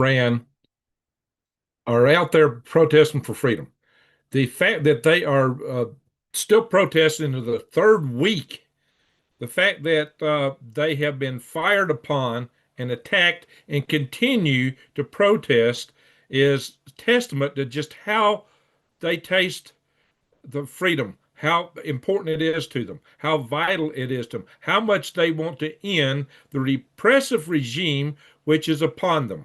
Iran are out there protesting for freedom. The fact that they are still protesting into the third week, the fact that they have been fired upon and attacked and continue to protest is testament to just how they taste the freedom, how important it is to them, how vital it is to them, how much they want to end the repressive regime which is upon them.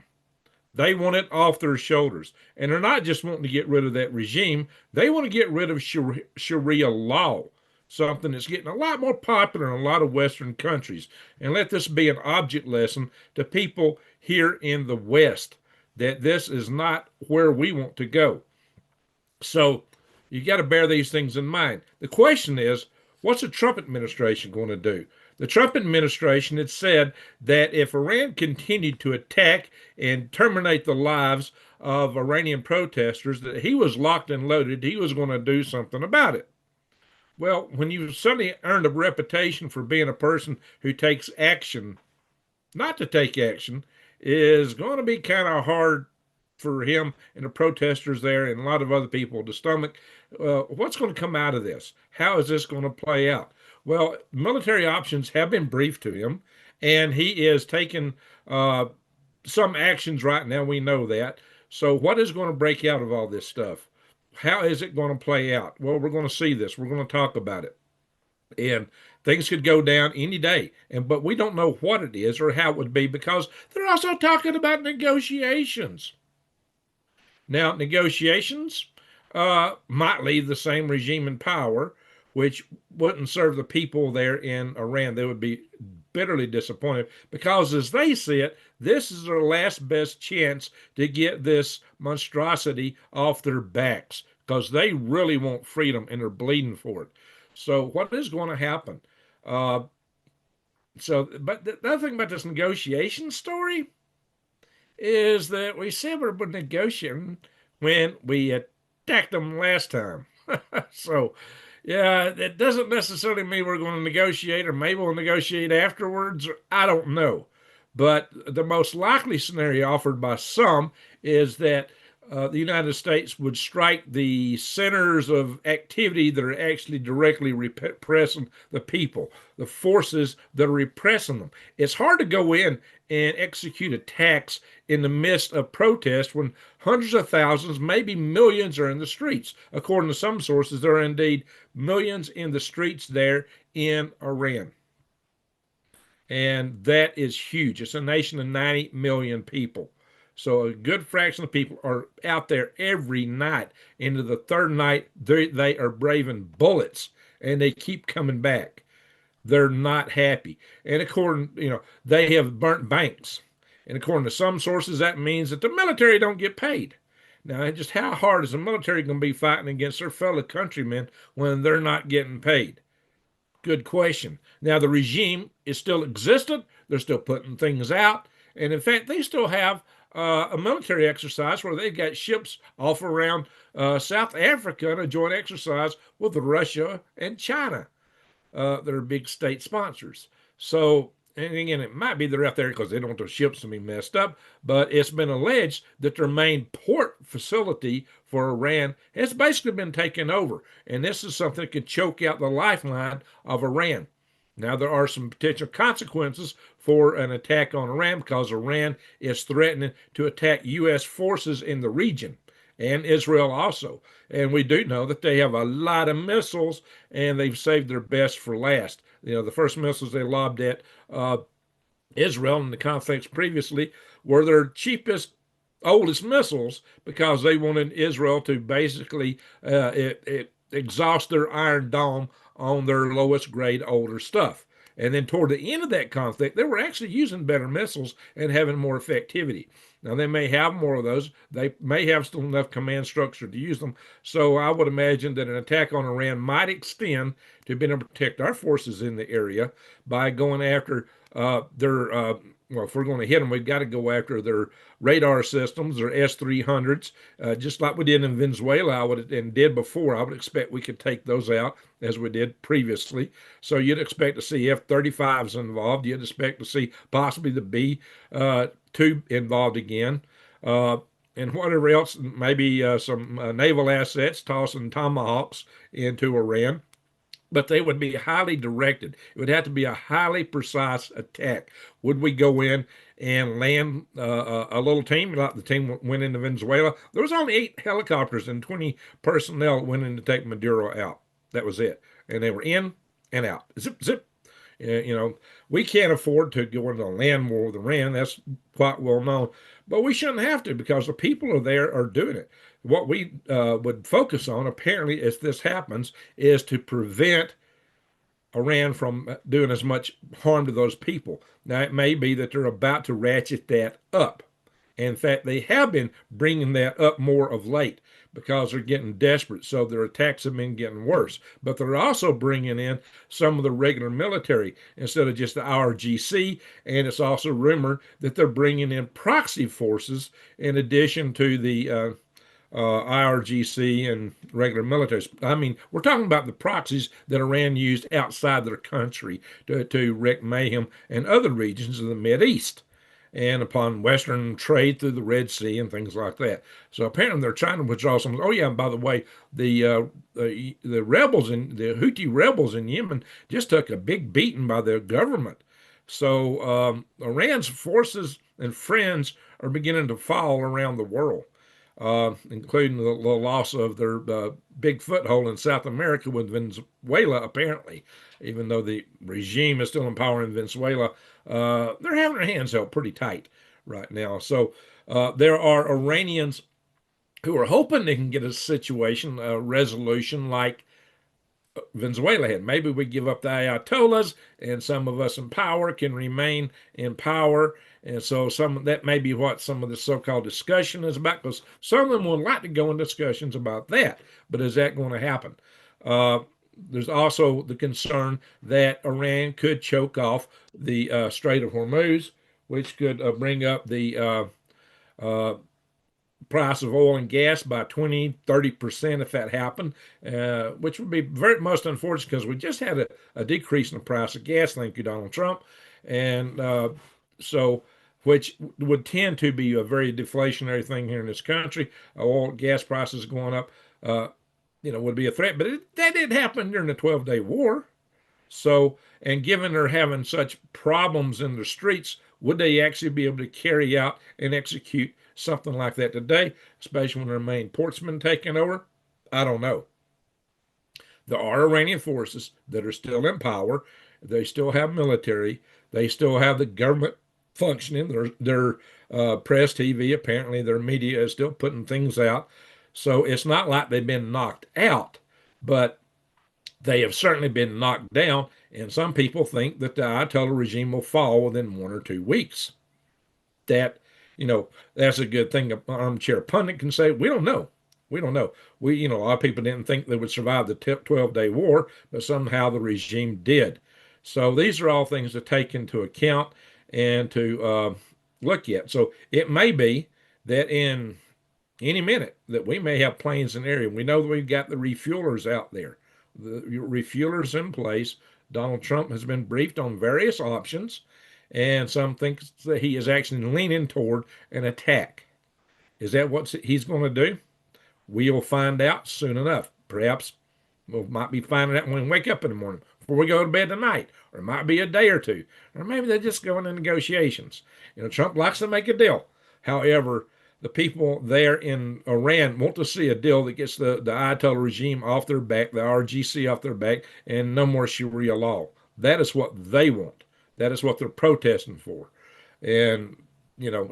They want it off their shoulders. And they're not just wanting to get rid of that regime, they want to get rid of Sharia law, something that's getting a lot more popular in a lot of Western countries. And let this be an object lesson to people here in the West that this is not where we want to go. So you got to bear these things in mind. The question is, what's the Trump administration going to do? The Trump administration had said that if Iran continued to attack and terminate the lives of Iranian protesters, that he was locked and loaded, he was going to do something about it. Well, when you suddenly earned a reputation for being a person who takes action, not to take action is going to be kind of hard for him and the protesters there and a lot of other people to stomach. What's going to come out of this? How is this going to play out? Well, military options have been briefed to him, and he is taking some actions right now. We know that. So, what is going to break out of all this stuff? How is it going to play out? Well, we're going to see this. We're going to talk about it. And things could go down any day. But we don't know what it is or how it would be because they're also talking about negotiations. Now, negotiations might leave the same regime in power, which wouldn't serve the people there in Iran. They would be bitterly disappointed because, as they see it, this is their last best chance to get this monstrosity off their backs because they really want freedom and they're bleeding for it. So, what is going to happen? Uh, but the other thing about this negotiation story is that we said we were negotiating when we attacked them last time. So, yeah, it doesn't necessarily mean we're going to negotiate, or maybe we'll negotiate afterwards. I don't know. But the most likely scenario offered by some is that the United States would strike the centers of activity that are actually directly repressing the people, the forces that are repressing them. It's hard to go in and execute attacks in the midst of protest when hundreds of thousands, maybe millions, are in the streets. According to some sources, there are indeed millions in the streets there in Iran. And that is huge. It's a nation of 90 million people. So a good fraction of people are out there every night. Into the third night, they are braving bullets and they keep coming back. They're not happy. And according, they have burnt banks. And according to some sources, that means that the military don't get paid. Now, just how hard is the military going to be fighting against their fellow countrymen when they're not getting paid? Good question. Now, the regime is still existent. They're still putting things out. And in fact, they still have a military exercise where they've got ships off around South Africa in a joint exercise with Russia and China. They're big state sponsors. So, and again, it might be they're out there because they don't want their ships to be messed up, but it's been alleged that their main port facility for Iran has basically been taken over. And this is something that could choke out the lifeline of Iran. Now, there are some potential consequences for an attack on Iran because Iran is threatening to attack U.S. forces in the region and Israel also. And we do know that they have a lot of missiles and they've saved their best for last. The first missiles they lobbed at Israel in the conflicts previously were their cheapest, oldest missiles because they wanted Israel to basically exhaust their Iron Dome on their lowest grade older stuff. And then toward the end of that conflict, they were actually using better missiles and having more effectivity. Now, they may have more of those. They may have still enough command structure to use them. So I would imagine that an attack on Iran might extend to be able to protect our forces in the area by going after their, well, if we're going to hit them, we've got to go after their radar systems, their S-300s, just like we did in Venezuela and did before. I would expect we could take those out as we did previously. So you'd expect to see F-35s involved. You'd expect to see possibly the B-2 involved again. uh, and whatever else, maybe some naval assets, tossing tomahawks into Iran, but they would be highly directed. It would have to be a highly precise attack. Would we go in and land a little team like the team that went into Venezuela? There was only 8 helicopters and 20 personnel that went in to take Maduro out. That was it, and they were in and out. Zip zip. We can't afford to go into a land war with Iran. That's quite well known. But we shouldn't have to because the people are there are doing it. What we would focus on, apparently, as this happens, is to prevent Iran from doing as much harm to those people. Now, it may be that they're about to ratchet that up. In fact, they have been bringing that up more of late because they're getting desperate. So their attacks have been getting worse. But they're also bringing in some of the regular military instead of just the IRGC. And it's also rumored that they're bringing in proxy forces in addition to the IRGC and regular military. I mean, we're talking about the proxies that Iran used outside their country to wreak mayhem in other regions of the Mideast and upon Western trade through the Red Sea and things like that. So apparently they're trying to withdraw some. Oh yeah, and by the way, the rebels in the Houthi rebels in Yemen just took a big beating by their government. So Iran's forces and friends are beginning to fall around the world, including the loss of their big foothold in South America with Venezuela, apparently. Even though the regime is still in power in Venezuela, they're having their hands held pretty tight right now. So there are Iranians who are hoping they can get a situation, a resolution like Venezuela had. Maybe we give up the Ayatollahs, and some of us in power can remain in power. And so that may be what some of the so-called discussion is about, because some of them would like to go in discussions about that. But is that going to happen? There's also the concern that Iran could choke off the Strait of Hormuz, which could bring up the uh, price of oil and gas by 20-30% if that happened, which would be very most unfortunate because we just had a decrease in the price of gas, thank you, Donald Trump. And so, which would tend to be a very deflationary thing here in this country. Oil, gas prices going up, would be a threat. But that did happen during the 12-day war. So, and given they're having such problems in the streets, would they actually be able to carry out and execute something like that today, especially when their main port's been taken over? I don't know. There are Iranian forces that are still in power. They still have military. They still have the government functioning. Their press, TV, apparently their media is still putting things out. So it's not like they've been knocked out, but they have certainly been knocked down, and some people think that the Ayatollah regime will fall within 1 or 2 weeks. That, that's a good thing. An armchair pundit can say, we don't know. We don't know. A lot of people didn't think they would survive the 12-day war, but somehow the regime did. So these are all things to take into account and to look at. So it may be that in any minute that we may have planes in the area. We know that we've got the refuelers out there, the refuelers in place. Donald Trump has been briefed on various options, and some think that he is actually leaning toward an attack. Is that what he's going to do? We'll find out soon enough. Perhaps we might be finding out when we wake up in the morning before we go to bed tonight, or it might be a day or two, or maybe they're just going into negotiations. Trump likes to make a deal. However, the people there in Iran want to see a deal that gets the Ayatollah regime off their back, the RGC off their back, and no more Sharia law. That is what they want. That is what they're protesting for. And,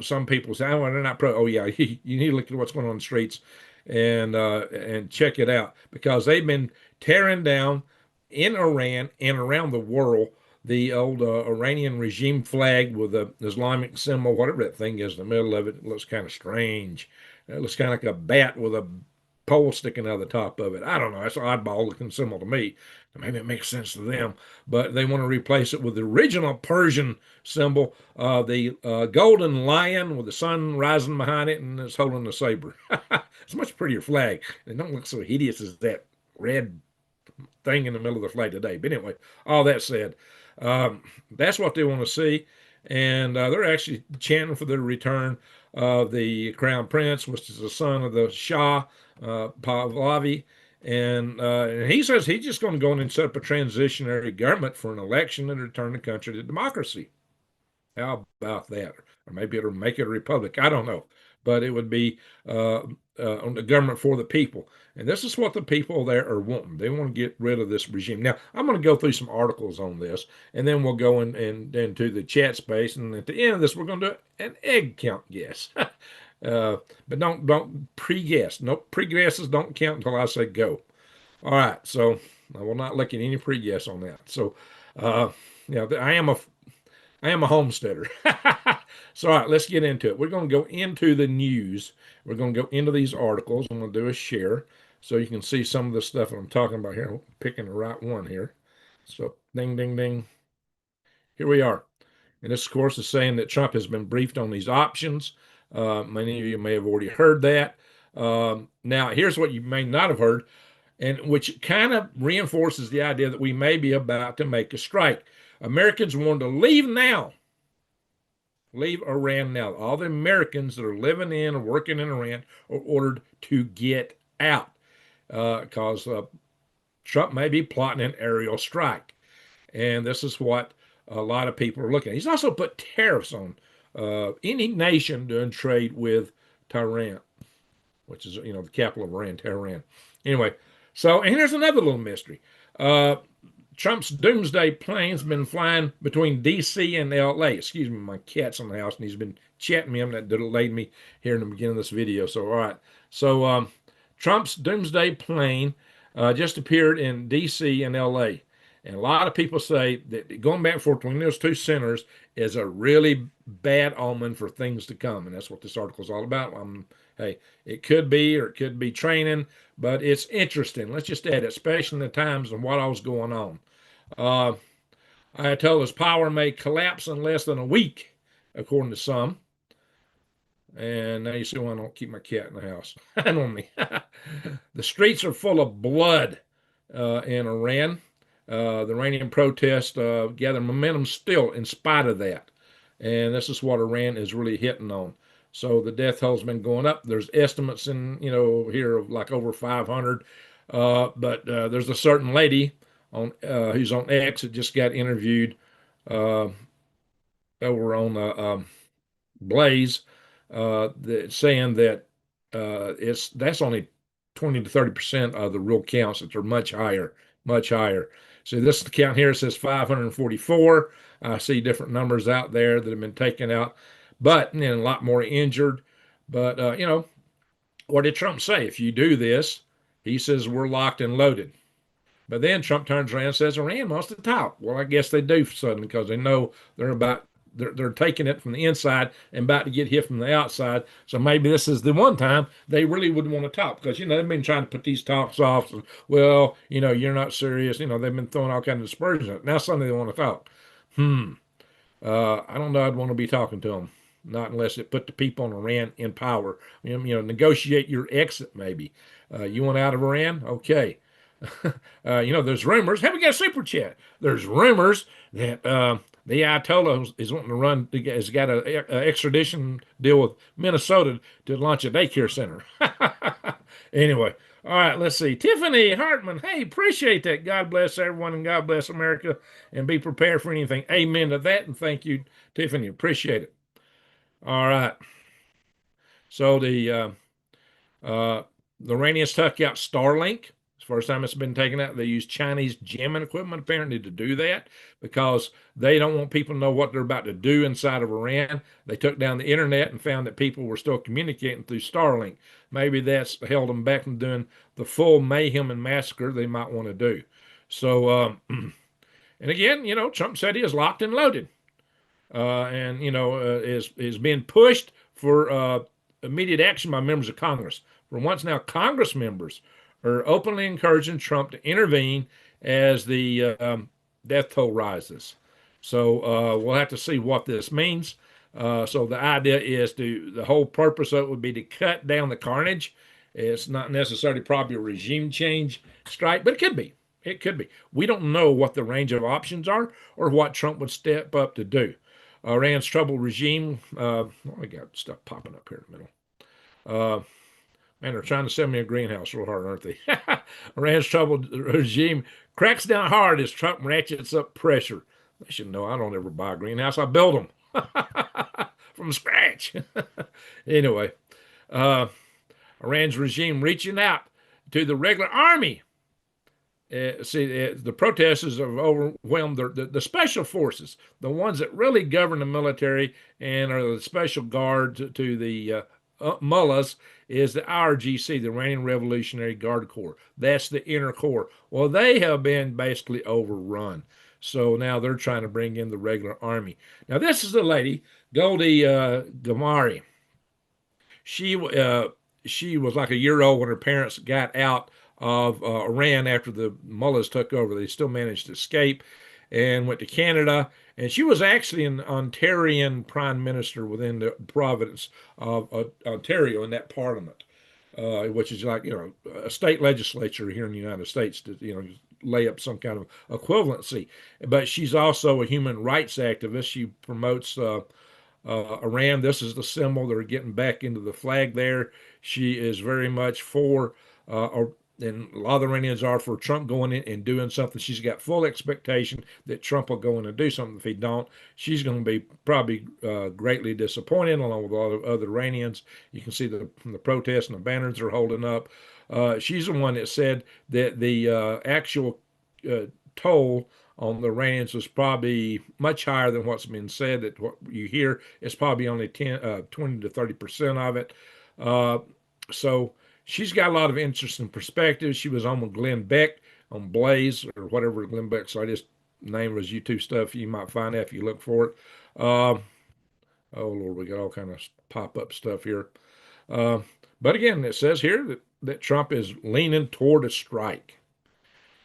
some people say, oh, they're not pro. Oh, yeah, you need to look at what's going on in the streets and check it out, because they've been tearing down in Iran and around the world the old Iranian regime flag with the Islamic symbol, whatever that thing is in the middle of it. It looks kind of strange. It looks kind of like a bat with a pole sticking out of the top of it. I don't know. It's an oddball looking symbol to me. Maybe it makes sense to them, but they want to replace it with the original Persian symbol, the golden lion with the sun rising behind it, and it's holding a saber. It's a much prettier flag. It don't look so hideous as that red thing in the middle of the flag today. But anyway, all that said, that's what they want to see, and they're actually chanting for their return. the crown prince, which is the son of the Shah, Pahlavi. And he says he's just going to go in and set up a transitionary government for an election and return the country to democracy. How about that? Or maybe it'll make it a republic. I don't know. But it would be on the government for the people. And this is what the people there are wanting. They want to get rid of this regime. Now, I'm going to go through some articles on this, and then we'll go into the chat space. And at the end of this, we're going to do an egg count guess. But don't pre-guess. No pre-guesses don't count until I say go. All right. So I will not look at any pre-guess on that. So, yeah, I am a homesteader. So, all right, let's get into it. We're going to go into the news. We're going to go into these articles. I'm going to do a share so you can see some of the stuff I'm talking about here. I'm picking the right one here. So, ding, ding, ding. Here we are. And this, of course, is saying that Trump has been briefed on these options. Many of you may have already heard that. Now, here's what you may not have heard, and which kind of reinforces the idea that we may be about to make a strike. Americans want to leave now. Leave Iran now. All the Americans that are living in or working in Iran are ordered to get out because Trump may be plotting an aerial strike. And this is what a lot of people are looking at. He's also put tariffs on any nation doing trade with Tehran, which is, the capital of Iran, Tehran. Anyway, and here's another little mystery. Trump's doomsday plane's been flying between D.C. and L.A. Excuse me, my cat's in the house, and he's been chatting me. That delayed me here in the beginning of this video. So, all right. So, Trump's doomsday plane just appeared in D.C. and L.A. And a lot of people say that going back and forth between those two centers is a really bad omen for things to come. And that's what this article is all about. Hey, it could be, or it could be training, but it's interesting. Let's just add it, especially in the times and what all's going on. Ayatollah's power may collapse in less than a week, according to some. And now you see why I don't keep my cat in the house. And on me. The streets are full of blood in Iran. The Iranian protests gather momentum still in spite of that. And this is what Iran is really hitting on. So the death toll's been going up. There's estimates in, here of like over 500. But there's a certain lady who's on X that just got interviewed over on Blaze, saying that that's only 20 to 30% of the real counts, that they're much higher, much higher. So this count here says 544. I see different numbers out there that have been taken out, but a lot more injured. But what did Trump say? If you do this, he says we're locked and loaded. But then Trump turns around and says Iran wants to talk. Well, I guess they do suddenly because they know they're taking it from the inside and about to get hit from the outside. So maybe this is the one time they really would want to talk because, they've been trying to put these talks off. So, well, you're not serious. They've been throwing all kinds of aspersions at it. Now suddenly they want to talk. I don't know. I'd want to be talking to them. Not unless it put the people in Iran in power. Negotiate your exit maybe. You want out of Iran? Okay. There's rumors. Hey, we got a super chat. There's rumors that the Ayatollah is wanting to has got an extradition deal with Minnesota to launch a daycare center. Anyway, all right, let's see. Tiffany Hartman, hey, appreciate that. God bless everyone and God bless America and be prepared for anything. Amen to that. And thank you, Tiffany. Appreciate it. All right. So the Iranians took out Starlink. First time it's been taken out. They use Chinese jamming equipment apparently to do that because they don't want people to know what they're about to do inside of Iran. They took down the internet and found that people were still communicating through Starlink. Maybe that's held them back from doing the full mayhem and massacre they might want to do. So, and again, Trump said he is locked and loaded, and is being pushed for immediate action by members of Congress. For once now, Congress members are openly encouraging Trump to intervene as the death toll rises. So we'll have to see what this means. So the idea is the whole purpose of it would be to cut down the carnage. It's not necessarily probably a regime change strike, but it could be. It could be. We don't know what the range of options are or what Trump would step up to do. Iran's troubled regime. I got stuff popping up here in the middle. Uh, Man, they're trying to sell me a greenhouse real hard, aren't they? Iran's troubled regime cracks down hard as Trump ratchets up pressure. They should know I don't ever buy a greenhouse. I build them from scratch. Anyway, uh, Iran's regime reaching out to the regular army. The protesters have overwhelmed the special forces, the ones that really govern the military and are the special guard to the mullahs, is the IRGC, the Iranian Revolutionary Guard Corps. That's the inner core. Well, they have been basically overrun. So now they're trying to bring in the regular army. Now, this is the lady, Goldie Gamari. She uh, she was like a year old when her parents got out of Iran after the mullahs took over. They still managed to escape and went to Canada. And she was actually an Ontarian prime minister within the province of Ontario in that parliament, which is like, a state legislature here in the United States to, lay up some kind of equivalency. But she's also a human rights activist. She promotes Iran. This is the symbol. They're getting back into the flag there. She is very much for, and a lot of the Iranians are for Trump going in and doing something. She's got full expectation that Trump will go in and do something. If he don't, she's going to be probably greatly disappointed, along with a lot of other Iranians. You can see the protests and the banners are holding up. She's the one that said that the actual toll on the Iranians was probably much higher than what's been said. That what you hear is probably only 20 to 30% of it. Uh, so she's got a lot of interesting perspectives. She was on with Glenn Beck on Blaze or whatever Glenn Beck's latest name was. YouTube stuff, you might find that if you look for it. Uh, oh Lord, we got all kind of pop up stuff here. Uh, but again, it says here that Trump is leaning toward a strike,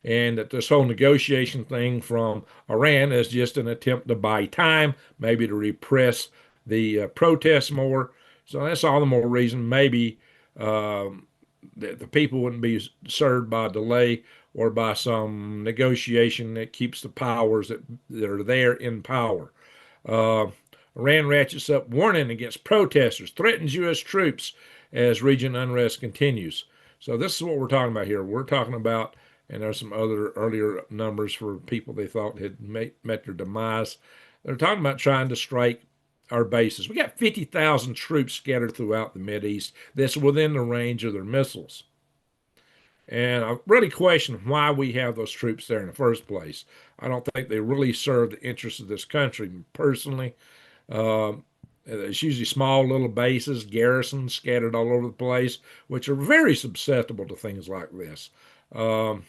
and that this whole negotiation thing from Iran is just an attempt to buy time, maybe to repress the protests more. So that's all the more reason maybe that the people wouldn't be served by delay or by some negotiation that keeps the powers that are there in power. Uh, Iran ratchets up warning against protesters, threatens U.S. troops as region unrest continues. So this is what we're talking about here. We're talking about, and there's some other earlier numbers for people they thought had met their demise. They're talking about trying to strike our bases. We got 50,000 troops scattered throughout the Mideast that's within the range of their missiles. And I really question why we have those troops there in the first place. I don't think they really serve the interests of this country personally. It's usually small little bases, garrisons scattered all over the place, which are very susceptible to things like this. Um,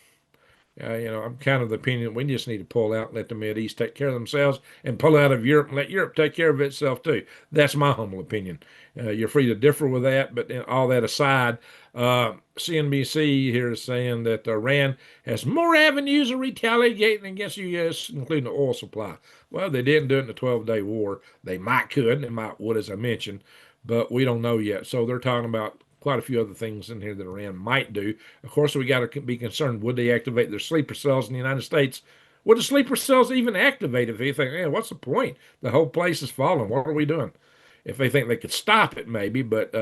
I'm kind of the opinion we just need to pull out and let the Mideast take care of themselves and pull out of Europe and let Europe take care of itself too. That's my humble opinion. You're free to differ with that, but all that aside, CNBC here is saying that Iran has more avenues of retaliating against the U.S., including the oil supply. Well, they didn't do it in the 12-day war. They might could, they might would, as I mentioned, but we don't know yet. So they're talking about quite a few other things in here that Iran might do. Of course, we got to be concerned, would they activate their sleeper cells in the United States? Would the sleeper cells even activate if they think, hey, what's the point? The whole place is falling. What are we doing? If they think they could stop it, maybe, but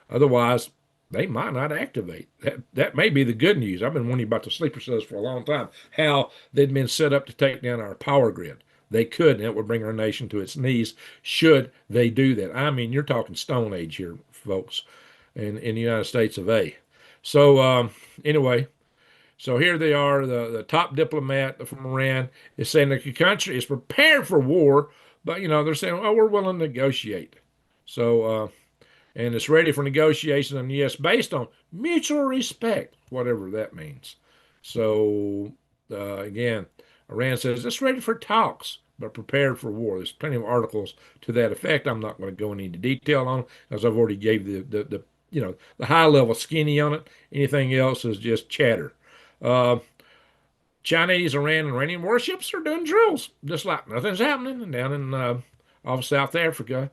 otherwise, they might not activate. That may be the good news. I've been wondering about the sleeper cells for a long time, how they'd been set up to take down our power grid. They could, and it would bring our nation to its knees should they do that. I mean, you're talking Stone Age here, folks, in the United States of A. So anyway, so here they are. The top diplomat from Iran is saying that the country is prepared for war, but they're saying, oh, we're willing to negotiate. So and it's ready for negotiations in the U.S. based on mutual respect, whatever that means. So again, Iran says it's ready for talks, but prepared for war. There's plenty of articles to that effect. I'm not going to go into detail on as I've already gave the high level skinny on it. Anything else is just chatter. Uh, Chinese, Iran, and Iranian warships are doing drills, just like nothing's happening down in off South Africa.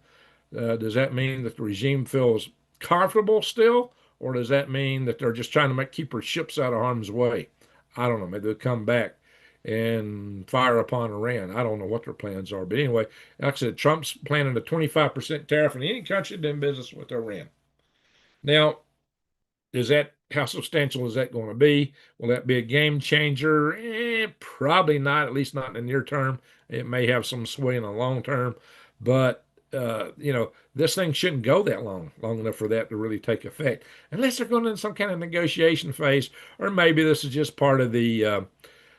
Does that mean that the regime feels comfortable still, or does that mean that they're just trying to keep our ships out of harm's way? I don't know. Maybe they'll come back and fire upon Iran. I don't know what their plans are, but anyway, like I said, Trump's planning a 25% tariff on any country doing business with Iran. Now, is that how substantial is that going to be? Will that be a game changer? Probably not, at least not in the near term. It may have some sway in the long term, but this thing shouldn't go that long enough for that to really take effect, unless they're going into some kind of negotiation phase, or maybe this is just part of the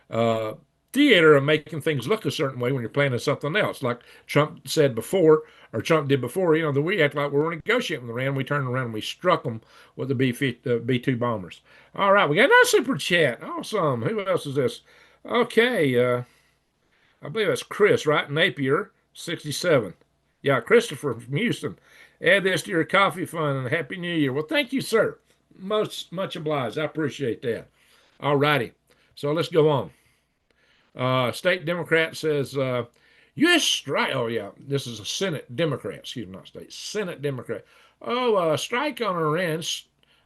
uh, theater of making things look a certain way when you're planning something else. Like Trump said before, or Trump did before, that we act like we were negotiating with Iran. We turned around and we struck them with the B-2 bombers. All right, we got another super chat. Awesome. Who else is this? Okay, I believe that's Chris, right? Napier, 67. Yeah, Christopher from Houston. Add this to your coffee fund and Happy New Year. Well, thank you, sir. Much obliged. I appreciate that. All righty. So let's go on. State Democrat says, U.S. strike. Oh, yeah, this is a Senate Democrat, excuse me, not state, Senate Democrat. Oh, strike on Iran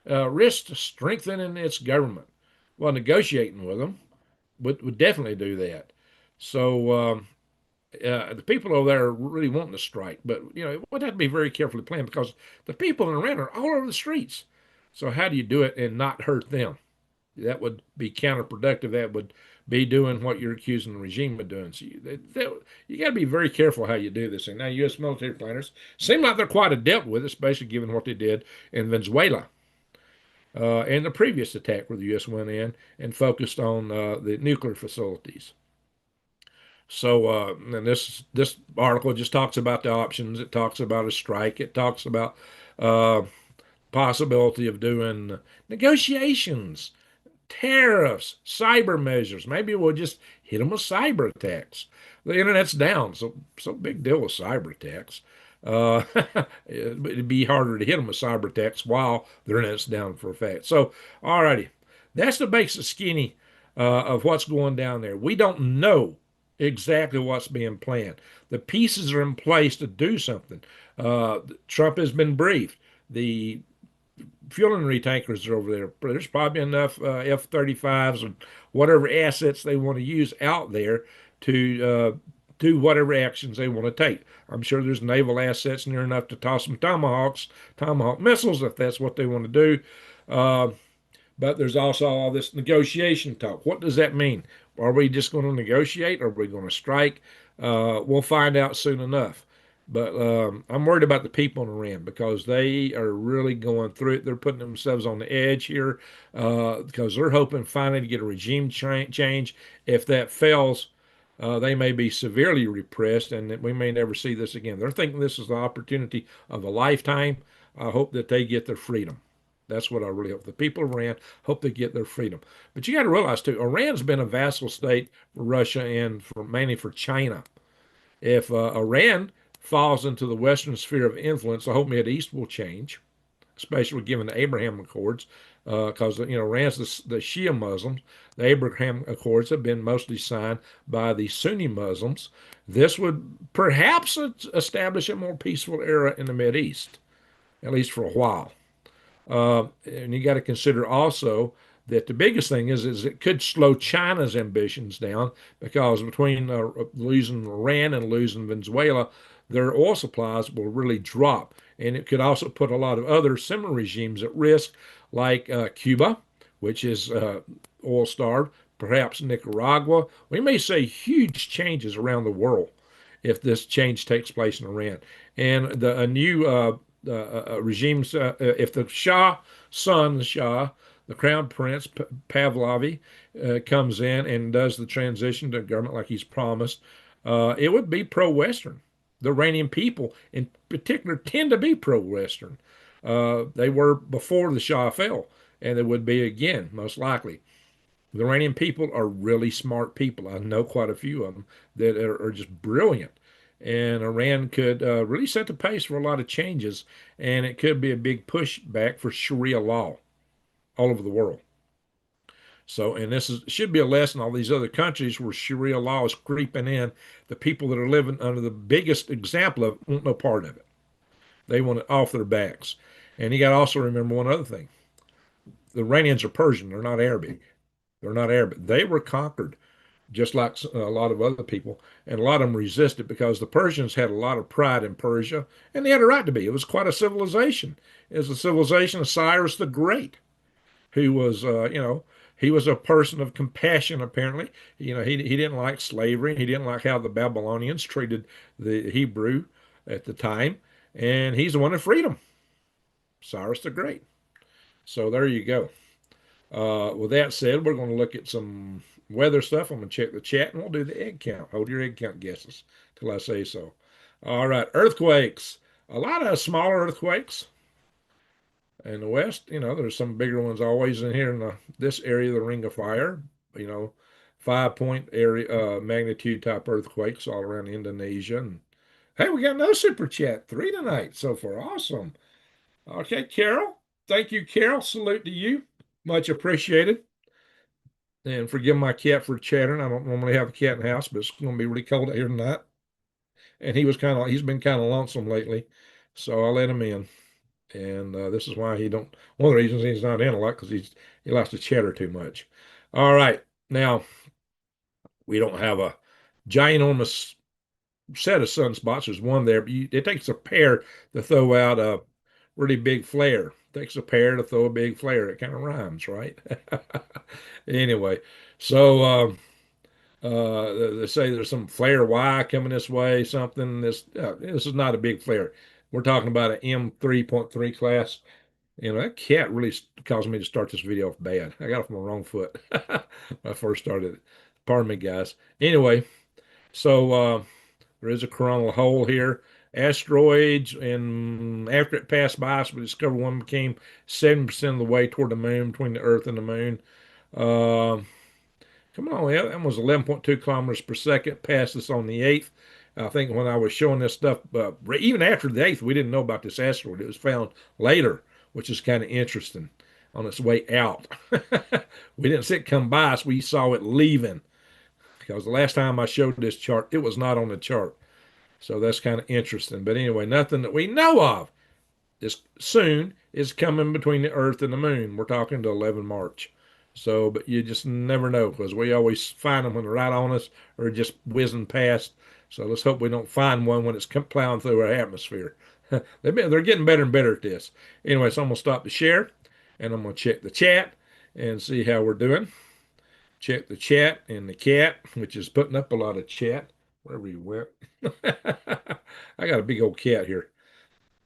risks strengthening its government. Well, negotiating with them would definitely do that. So the people over there are really wanting to strike, but it would have to be very carefully planned because the people in Iran are all over the streets. So how do you do it and not hurt them? That would be counterproductive. That would be doing what you're accusing the regime of doing. So you got to be very careful how you do this. And now, U.S. military planners seem like they're quite adept with it, especially given what they did in Venezuela and the previous attack where the U.S. went in and focused on the nuclear facilities. So, and this article just talks about the options. It talks about a strike. It talks about uh, possibility of doing negotiations, tariffs, cyber measures. Maybe we'll just hit them with cyber attacks. The internet's down, so big deal with cyber attacks. Uh, it'd be harder to hit them with cyber attacks while the internet's down for a fact. So, alrighty, that's the basic skinny of what's going down there. We don't know exactly what's being planned. The pieces are in place to do something. Trump has been briefed. The fueling tankers are over there. There's probably enough F-35s and whatever assets they want to use out there to do whatever actions they want to take. I'm sure there's naval assets near enough to toss some Tomahawk missiles, if that's what they want to do. Uh, but there's also all this negotiation talk. What does that mean? Are we just going to negotiate? Or are we going to strike? We'll find out soon enough. But I'm worried about the people in Iran because they are really going through it. They're putting themselves on the edge here because they're hoping finally to get a regime change. If that fails, they may be severely repressed and we may never see this again. They're thinking this is the opportunity of a lifetime. I hope that they get their freedom. That's what I really hope. The people of Iran hope they get their freedom. But you got to realize too, Iran's been a vassal state for Russia and mainly for China. If Iran falls into the Western sphere of influence, the whole Middle East will change, especially given the Abraham Accords, because Iran's the Shia Muslims. The Abraham Accords have been mostly signed by the Sunni Muslims. This would perhaps establish a more peaceful era in the Middle East, at least for a while. And you got to consider also that the biggest thing is it could slow China's ambitions down because between losing Iran and losing Venezuela, their oil supplies will really drop. And it could also put a lot of other similar regimes at risk, like Cuba, which is oil starved, perhaps Nicaragua. We may see huge changes around the world if this change takes place in Iran. And a new regimes, if the Shah, the Crown Prince Pahlavi, comes in and does the transition to government like he's promised, it would be pro-Western. The Iranian people, in particular, tend to be pro-Western. They were before the Shah fell, and they would be again, most likely. The Iranian people are really smart people. I know quite a few of them that are just brilliant. And Iran could really set the pace for a lot of changes, and it could be a big pushback for Sharia law all over the world. So, and should be a lesson. All these other countries where Sharia law is creeping in, the people that are living under the biggest example of it want no part of it. They want it off their backs. And you got to also remember one other thing: the Iranians are Persian; they're not Arabic. They're not Arabic. They were conquered just like a lot of other people. And a lot of them resisted because the Persians had a lot of pride in Persia, and they had a right to be. It was quite a civilization. It was the civilization of Cyrus the Great, who was, he was a person of compassion, apparently. He didn't like slavery. He didn't like how the Babylonians treated the Hebrew at the time. And he's the one that freed them, Cyrus the Great. So there you go. With that said, we're going to look at some weather stuff. I'm going to check the chat and we'll do the egg count. Hold your egg count guesses till I say so. All right, earthquakes. A lot of smaller earthquakes in the west. There's some bigger ones always in here in this area, the Ring of Fire. You know, 5 point area magnitude type earthquakes all around Indonesia. And hey, we got another super chat, 3 tonight so far. Awesome. Okay, Carol. Thank you, Carol. Salute to you. Much appreciated. And forgive my cat for chattering. I don't normally have a cat in the house, but it's going to be really cold out here tonight. And he's been kind of lonesome lately. So I let him in. And this is why one of the reasons he's not in a lot because he likes to chatter too much. All right. Now, we don't have a ginormous set of sunspots. There's one there, but it takes a pair to throw out a really big flare. It takes a pair to throw a big flare. It kind of rhymes, right? Anyway, so they say there's some flare Y coming this way, something. This is not a big flare. We're talking about an M3.3 class. That cat really caused me to start this video off bad. I got off my wrong foot when I first started it. Pardon me, guys. Anyway, so there is a coronal hole here. Asteroids, and after it passed by us, we discovered one became 7% of the way toward the moon, between the Earth and the moon. Uh, Come on, yeah, that was 11.2 kilometers per second. Passed us on the 8th. I think when I was showing this stuff, even after the 8th, we didn't know about this asteroid. It was found later, which is kind of interesting on its way out. We didn't see it come by us. We saw it leaving because the last time I showed this chart, it was not on the chart. So that's kind of interesting. But anyway, nothing that we know of is coming between the Earth and the Moon. We're talking to 11 March. So, but you just never know because we always find them when they're right on us or just whizzing past. So let's hope we don't find one when it's plowing through our atmosphere. They're getting better and better at this. Anyway, so I'm going to stop the share and I'm going to check the chat and see how we're doing. Check the chat and the cat, which is putting up a lot of chat. Wherever you went. I got a big old cat here.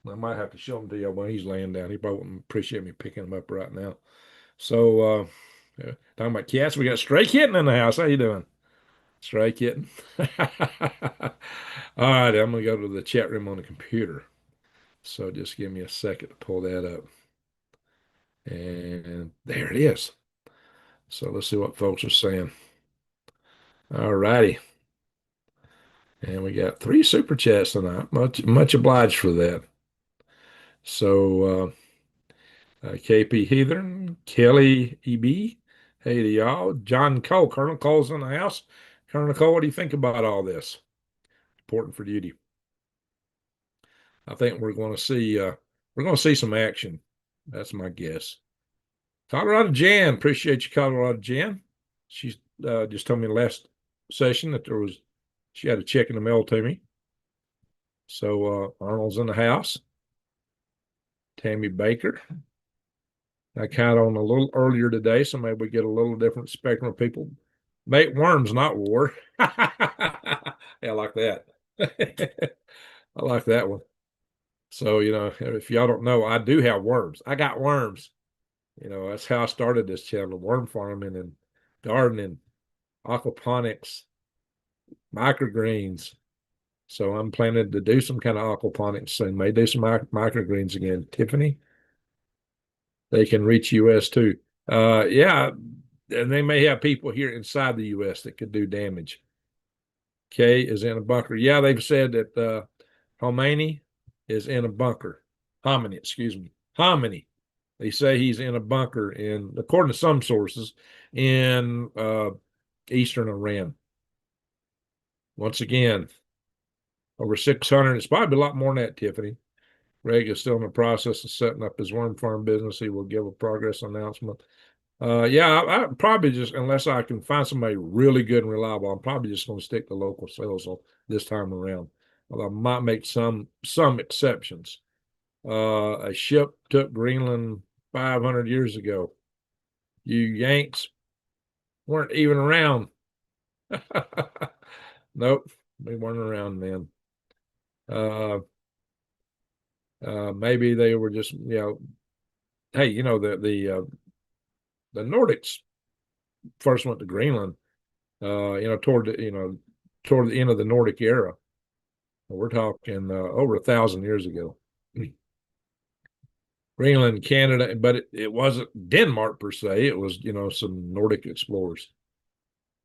I might have to show him to you when he's laying down. He probably wouldn't appreciate me picking him up right now. So, talking about cats, we got Stray Kitten in the house. How you doing, Stray Kitten? All right, I'm going to go to the chat room on the computer. So just give me a second to pull that up. And there it is. So let's see what folks are saying. All righty. And we got 3 super chats tonight. Much obliged for that. So, KP Heathen, Kelly EB, hey to y'all. John Cole, Colonel Cole's in the house. Colonel Cole, what do you think about all this? Important for duty. I think we're going to see some action. That's my guess. Colorado Jan, appreciate you, Colorado Jan. She's just told me last session that she had a check in the mail to me. So Arnold's in the house. Tammy Baker. I count on a little earlier today, so maybe we get a little different spectrum of people. Make worms, not war. Yeah, I like that. I like that one. So, if y'all don't know, I do have worms. I got worms. That's how I started this channel, worm farming and gardening, aquaponics, microgreens. So I'm planning to do some kind of aquaponics soon. May do some microgreens again. Tiffany, they can reach US too. Yeah, and they may have people here inside the US that could do damage. Kay is in a bunker. Yeah, they've said that Homani is in a bunker. Homini, excuse me. Homini. They say he's in a bunker according to some sources, in eastern Iran. Once again, over 600. It's probably a lot more than that, Tiffany. Greg is still in the process of setting up his worm farm business. He will give a progress announcement Yeah, I probably just, unless I can find somebody really good and reliable, I'm probably just going to stick to local sales this time around. Although I might make some exceptions. A ship took Greenland 500 years ago. You Yanks weren't even around. Nope, we weren't around then. Uh, Maybe they were just, hey, the Nordics first went to Greenland, toward the end of the Nordic era. We're talking over 1,000 years ago. Greenland, Canada, but it wasn't Denmark per se. It was, some Nordic explorers,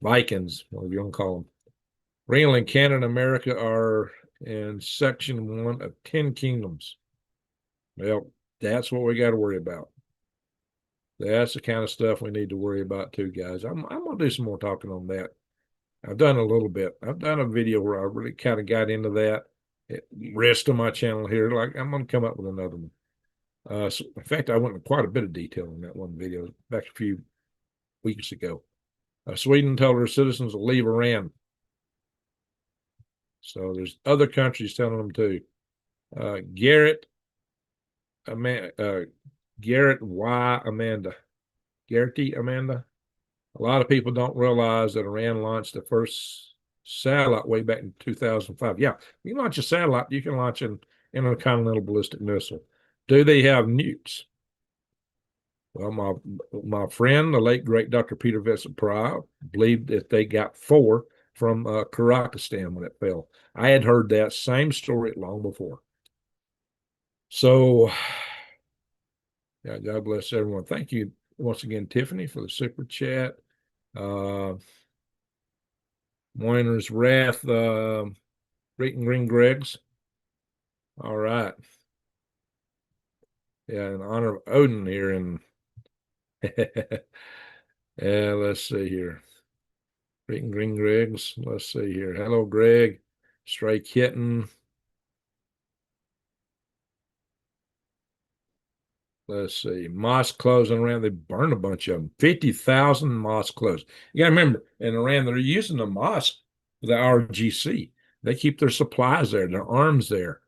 Vikings, whatever you want to call them. Greenland, Canada, and America are in section one of 10 kingdoms. Well, that's what we got to worry about. That's the kind of stuff we need to worry about too, guys. I'm gonna do some more talking on that. I've done a little bit. I've done a video where I really kind of got into that. Rest of my channel here, like I'm gonna come up with another one. So in fact, I went into quite a bit of detail in that one video back a few weeks ago. Sweden told her citizens to leave Iran. So there's other countries telling them to. Garrett, Garrett Y. Amanda. Garrity Amanda. A lot of people don't realize that Iran launched the first satellite way back in 2005. Yeah, you launch a satellite, you can launch an intercontinental ballistic missile. Do they have nukes? Well, my friend, the late great Dr. Peter Vincent-Pereira, believed that they got four from Kazakhstan when it fell. I had heard that same story long before. So, yeah, God bless everyone. Thank you once again, Tiffany, for the super chat. Moiner's Wrath, Reeton Green Greg's. All right. Yeah, in honor of Odin here. And yeah, let's see here. Reeton Green Greg's. Let's see here. Hello, Greg. Stray Kitten. Let's see. Mosque closing around. They burned a bunch of them. 50,000 mosque closed. You got to remember, in Iran, they're using the mosque for the RGC. They keep their supplies there, their arms there.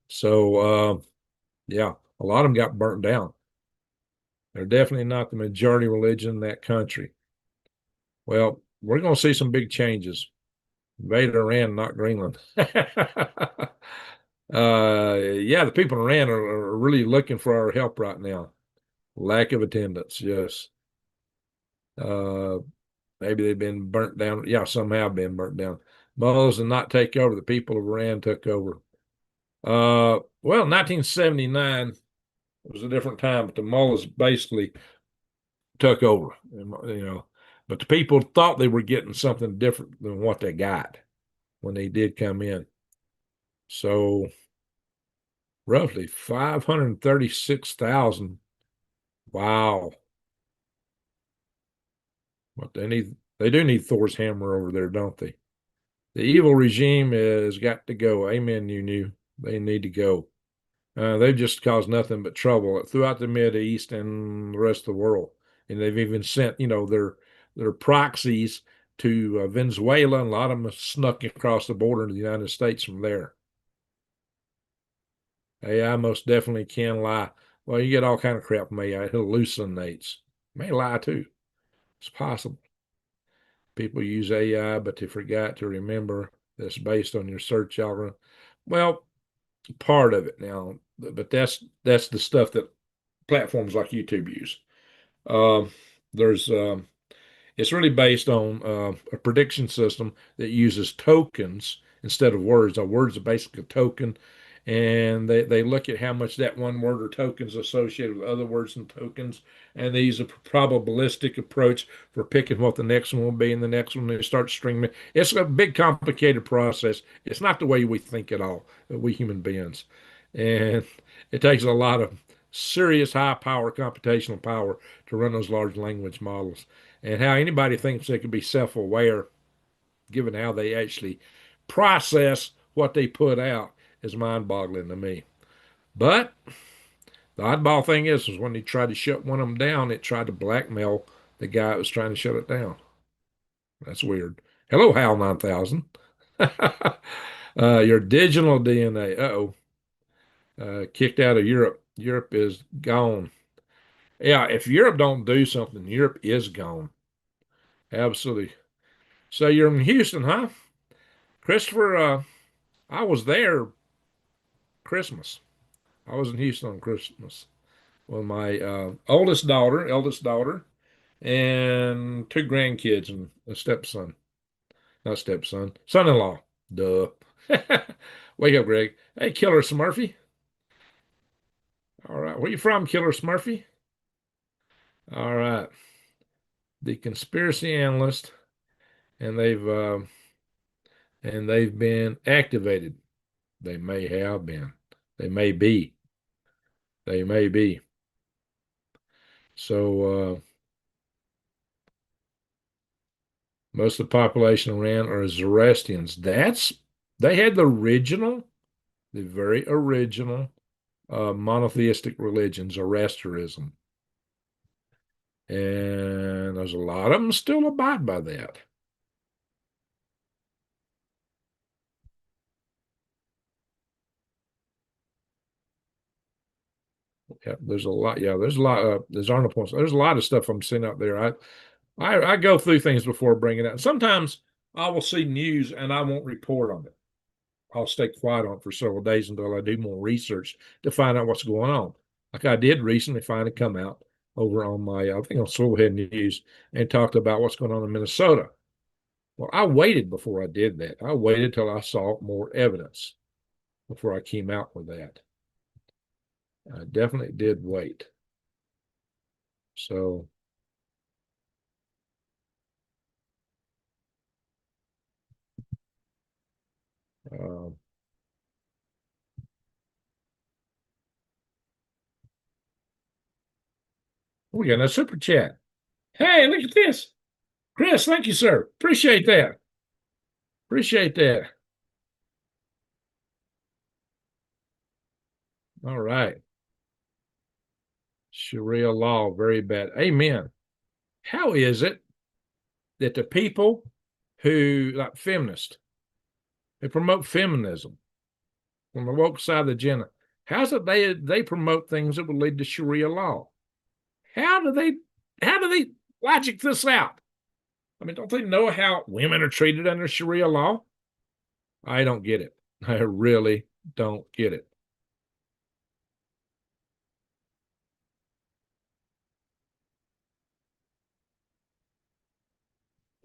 So, yeah, a lot of them got burnt down. They're definitely not the majority religion in that country. Well, we're going to see some big changes. Invade Iran, not Greenland. Yeah, the people in Iran are really looking for our help right now. Lack of attendance, yes. Uh, Maybe they've been burnt down. Yeah, some have been burnt down. Mulls did not take over. The people of Iran took over. Well, 1979 was a different time, but the Mulls basically took over. But the people thought they were getting something different than what they got when they did come in. So roughly 536,000. Wow. What they do need Thor's hammer over there, don't they? The evil regime has got to go. Amen, you knew. They need to go. They've just caused nothing but trouble throughout the Mid East and the rest of the world. And they've even sent, their proxies to Venezuela, and a lot of them snuck across the border into the United States from there. AI most definitely can lie. Well, you get all kind of crap from AI. It hallucinates. May lie too. It's possible. People use AI, but they forgot to remember that it's based on your search algorithm. Well, part of it now, but that's the stuff that platforms like YouTube use. There's It's really based on a prediction system that uses tokens instead of words. Now, words are basically a token, and they look at how much that one word or token is associated with other words and tokens, and they use a probabilistic approach for picking what the next one will be, and the next one they start stringing. It's a big, complicated process. It's not the way we think at all, we human beings, and it takes a lot of serious high power computational power to run those large language models. And how anybody thinks they can be self-aware, given how they actually process what they put out, is mind-boggling to me. But The oddball thing is when he tried to shut one of them down, it tried to blackmail the guy that was trying to shut it down. That's weird. Hello, HAL 9000. Your digital DNA. Uh-oh. Kicked out of Europe. Europe is gone. Yeah, if Europe don't do something, Europe is gone. Absolutely. So you're in Houston, huh? Christopher, I was there Christmas. I was in Houston on Christmas with my eldest daughter, and two grandkids and a stepson. Not stepson, son-in-law. Duh. Wake up, Greg. Hey, Killer Smurfy. All right. Where you from, Killer Smurfy? All right. The conspiracy analyst, and they've been activated. They may have been. They may be. They may be. So most of the population of Iran are Zoroastrians. They had the very original monotheistic religion, Zoroastrianism. And there's a lot of them still abide by that. Yeah, there's a lot. Yeah, there's a lot. There's Arnold points. There's a lot of stuff I'm seeing out there. I go through things before bringing it out. Sometimes I will see news and I won't report on it. I'll stay quiet on it for several days until I do more research to find out what's going on. Like I did recently, finally come out over on my, I think on Swivelhead News, and talked about what's going on in Minnesota. Well, I waited before I did that. I waited till I saw more evidence before I came out with that. I definitely did wait. So, uh, we got a super chat. Hey, look at this. Chris, thank you, sir. Appreciate that. Appreciate that. All right. Sharia law, very bad. Amen. How is it that the people who, like feminists, who promote feminism on the woke side of the agenda, how's it they promote things that would lead to Sharia law? How do they logic this out? I mean, don't they know how women are treated under Sharia law? I don't get it. I really don't get it.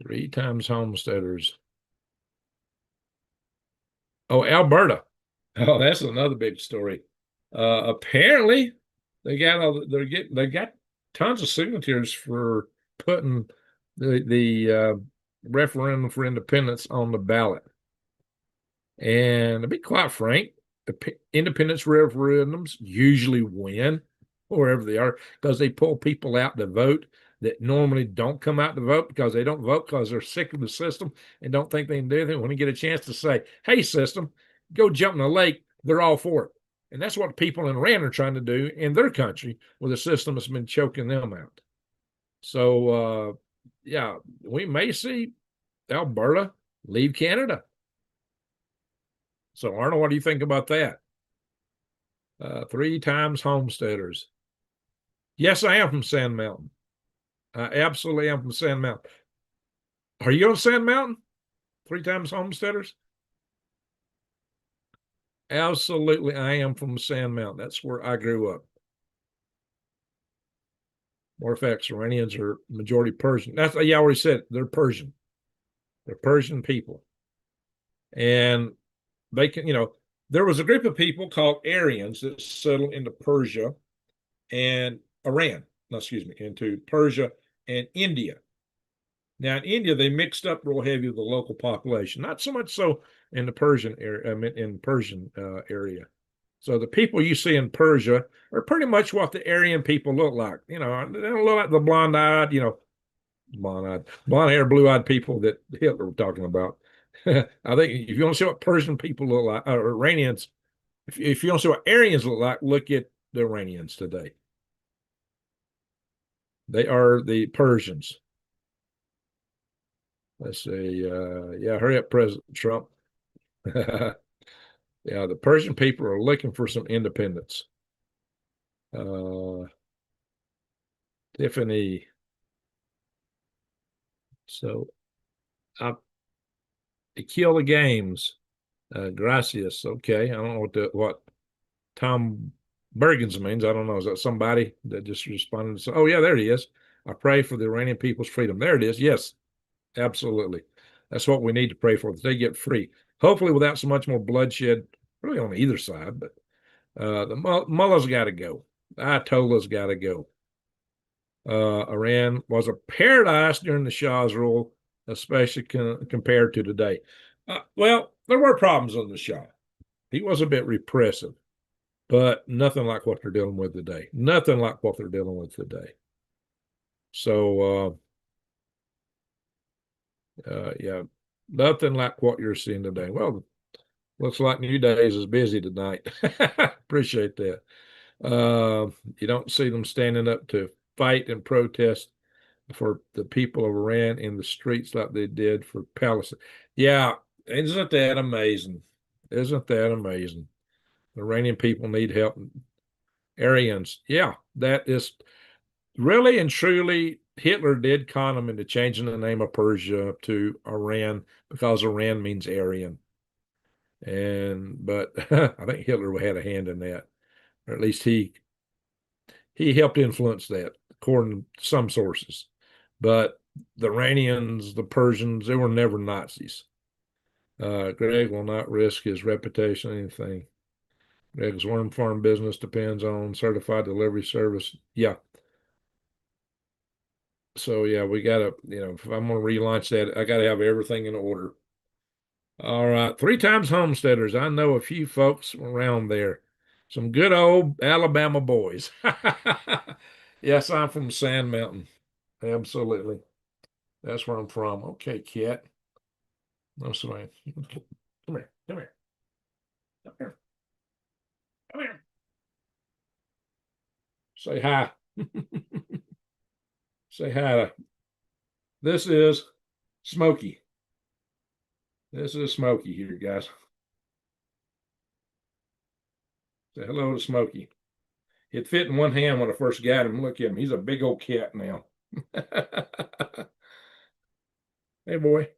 Three times homesteaders. Oh, Alberta. Oh, that's another big story. Apparently, they got tons of signatures for putting the referendum for independence on the ballot. And to be quite frank, the independence referendums usually win wherever they are because they pull people out to vote that normally don't come out to vote because they don't vote because they're sick of the system and don't think they can do anything. When they get a chance to say, hey, system, go jump in the lake, they're all for it. And that's what people in Iran are trying to do in their country where the system has been choking them out. So, yeah, we may see Alberta leave Canada. So, Arnold, what do you think about that? Three times homesteaders. Yes, I am from Sand Mountain. I absolutely am from Sand Mountain. Are you on Sand Mountain? Three times homesteaders? Absolutely, I am from Sand Mountain. That's where I grew up. More facts, Iranians are majority Persian. That's yeah, I already said it. They're Persian. They're Persian people. And they can, there was a group of people called Aryans that settled into Persia and Iran, no, excuse me, into Persia and India. Now in India, they mixed up real heavy with the local population, not so much so in the Persian area, in Persian area. So the people you see in Persia are pretty much what the Aryan people look like. They don't look like the blonde-eyed, blonde-hair, blue-eyed people that Hitler was talking about. I think if you want to see what Persian people look like, or Iranians, if you want to see what Aryans look like, look at the Iranians today. They are the Persians. Let's see. Yeah, hurry up, President Trump. Yeah, the Persian people are looking for some independence. Uh, Tiffany. So I kill the games. Gracias. Okay. I don't know what Tom Bergens means. I don't know. Is that somebody that just responded? Oh, yeah, there he is. I pray for the Iranian people's freedom. There it is. Yes, absolutely. That's what we need to pray for, that they get free. Hopefully without so much more bloodshed, really on either side, but the mullahs got to go. Ayatollah's got to go. Iran was a paradise during the Shah's rule, especially compared to today. Well, there were problems on the Shah. He was a bit repressive, but nothing like what they're dealing with today. Nothing like what they're dealing with today. So, yeah, nothing like what you're seeing today. Well, looks like New Days is busy tonight. Appreciate that. You don't see them standing up to fight and protest for the people of Iran in the streets like they did for Palestine. Yeah, isn't that amazing? Isn't that amazing? The Iranian people need help. Aryans, yeah, that is really and truly. Hitler did con them into changing the name of Persia to Iran because Iran means Aryan. But I think Hitler had a hand in that, or at least he helped influence that, according to some sources. But the Iranians, the Persians, they were never Nazis. Greg will not risk his reputation or anything. Greg's worm farm business depends on certified delivery service. Yeah. So yeah, we gotta, if I'm gonna relaunch that, I gotta have everything in order. All right, 3 times homesteaders. I know a few folks around there. Some good old Alabama boys. Yes, I'm from Sand Mountain. Absolutely. That's where I'm from. Okay, cat. No swing. Come here. Come here. Come here. Come here. Say hi. Say hi. This is Smokey. This is Smokey here, guys. Say hello to Smokey. It fit in one hand when I first got him. Look at him. He's a big old cat now. Hey, boy.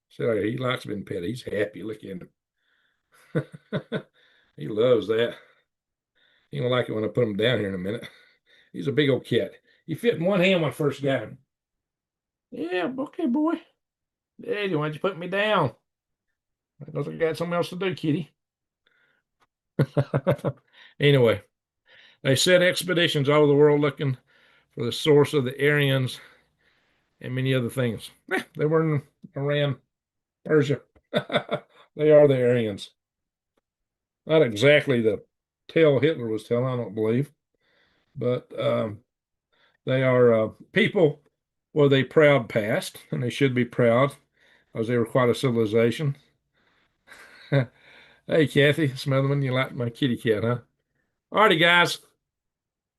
So he likes being petted. He's happy. Look at him. He loves that. He don't like it when I put him down here in a minute. He's a big old cat. He fit in one hand when I first got him. Yeah, okay, boy. Daddy, why'd you put me down? Because I got something else to do, kitty. Anyway, they sent expeditions all over the world looking for the source of the Aryans and many other things. They were in Iran, Persia. They are the Aryans. Not exactly the tale Hitler was telling, I don't believe, but they are people with a proud past, and they should be proud because they were quite a civilization. Hey, Kathy Smotherman, you like my kitty cat, huh? All righty, guys,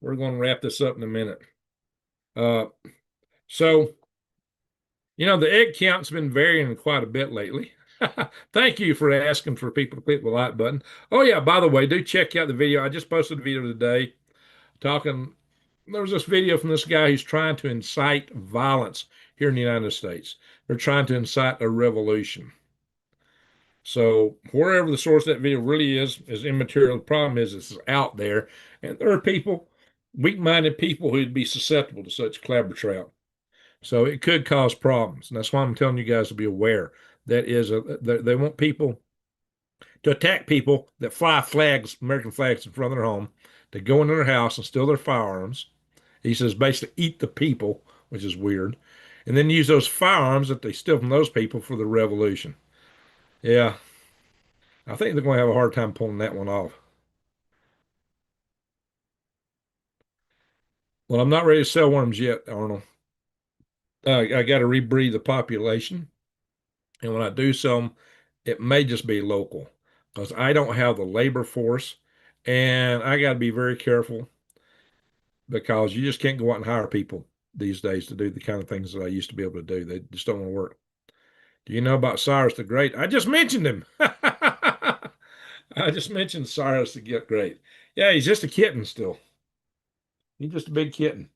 we're going to wrap this up in a minute. Uh, so, the egg count's been varying quite a bit lately. Thank you for asking for people to click the like button. Oh, yeah, by the way, do check out the video. I just posted a video today talking. There was this video from this guy who's trying to incite violence here in the United States. They're trying to incite a revolution. So wherever the source of that video really is immaterial. The problem is it's out there, and there are people, weak-minded people, who'd be susceptible to such clappertrap. So it could cause problems, and that's why I'm telling you guys to be aware. They want people to attack people that fly flags, American flags, in front of their home, to go into their house and steal their firearms. He says basically eat the people, which is weird, and then use those firearms that they steal from those people for the revolution. Yeah, I think they're going to have a hard time pulling that one off. Well, I'm not ready to sell worms yet, Arnold. I got to rebreed the population, and when I do sell them, it may just be local because I don't have the labor force, and I got to be very careful because you just can't go out and hire people these days to do the kind of things that I used to be able to do. They just don't want to work. Do you know about Cyrus the Great? I just mentioned him. I just mentioned Cyrus the Great. Yeah, he's just a kitten still. He's just a big kitten.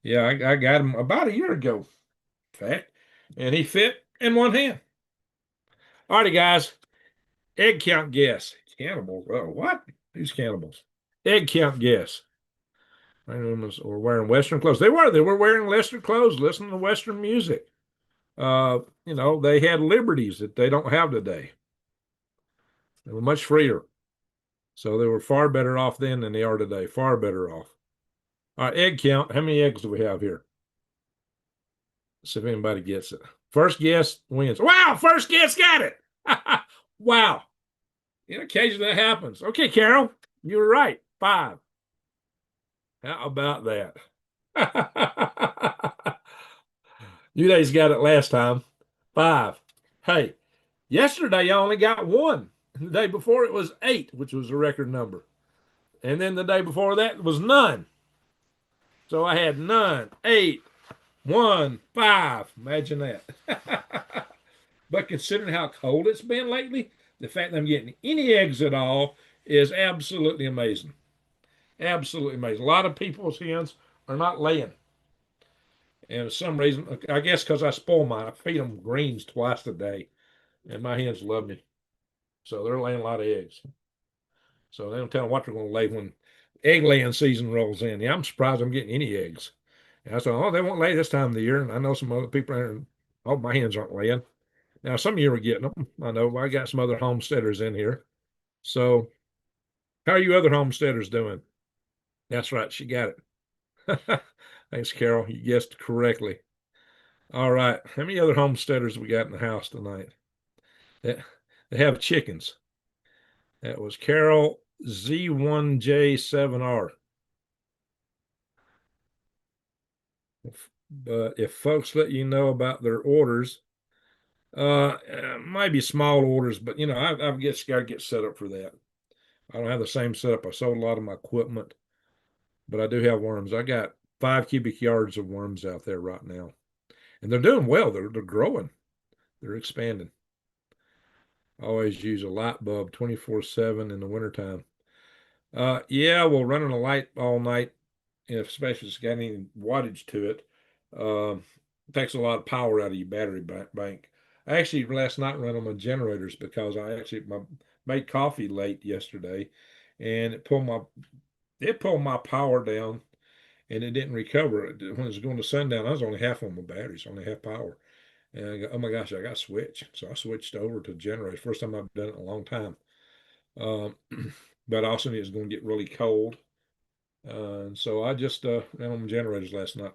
Yeah, I got him about a year ago, in fact, and he fit in one hand. All righty, guys. Egg count guess. Cannibals. Oh, what? Who's cannibals? Egg count guess. Or wearing Western clothes. They were. They were wearing Western clothes, listening to Western music. They had liberties that they don't have today. They were much freer. So they were far better off then than they are today. Far better off. All right, egg count. How many eggs do we have here? See if anybody gets it. First guess wins. Wow, first guess got it. Wow. Occasionally that happens. Okay, Carol, you were right. 5. How about that? You guys got it last time. 5. Hey, yesterday I only got 1. The day before it was 8, which was a record number. And then the day before that was none. So I had none, 8, 1, 5. Imagine that. But considering how cold it's been lately, the fact that I'm getting any eggs at all is absolutely amazing. Absolutely amazing. A lot of people's hens are not laying. And for some reason, I guess because I spoil mine, I feed them greens twice a day, and my hens love me. So they're laying a lot of eggs. So they don't tell them what they're going to lay when egg laying season rolls in. Yeah, I'm surprised I'm getting any eggs. And I said, oh, they won't lay this time of the year. And I know some other people are, oh, my hens aren't laying. Now, some of you are getting them. I know I got some other homesteaders in here. So, how are you other homesteaders doing? That's right. She got it. Thanks, Carol. You guessed correctly. All right. How many other homesteaders we got in the house tonight? They, they have chickens. That was Carol Z1J7R. But if folks let you know about their orders, might be small orders, but I've just got to get set up for that. I don't have the same setup. I sold a lot of my equipment, but I do have worms. I got 5 cubic yards of worms out there right now, and they're doing well. They're growing. They're expanding. I always use a light bulb 24/7 in the wintertime. Yeah, well, running a light all night, especially if it's got any wattage to it, um, takes a lot of power out of your battery bank. I actually last night ran on my generators because made coffee late yesterday, and it pulled my power down, and it didn't recover. When it was going to sundown, I was only half on my batteries, only half power. And I go, oh my gosh, I got to switch. So I switched over to generators. First time I've done it in a long time. Um, but I also knew it was going to get really cold. And so I just ran on my generators last night.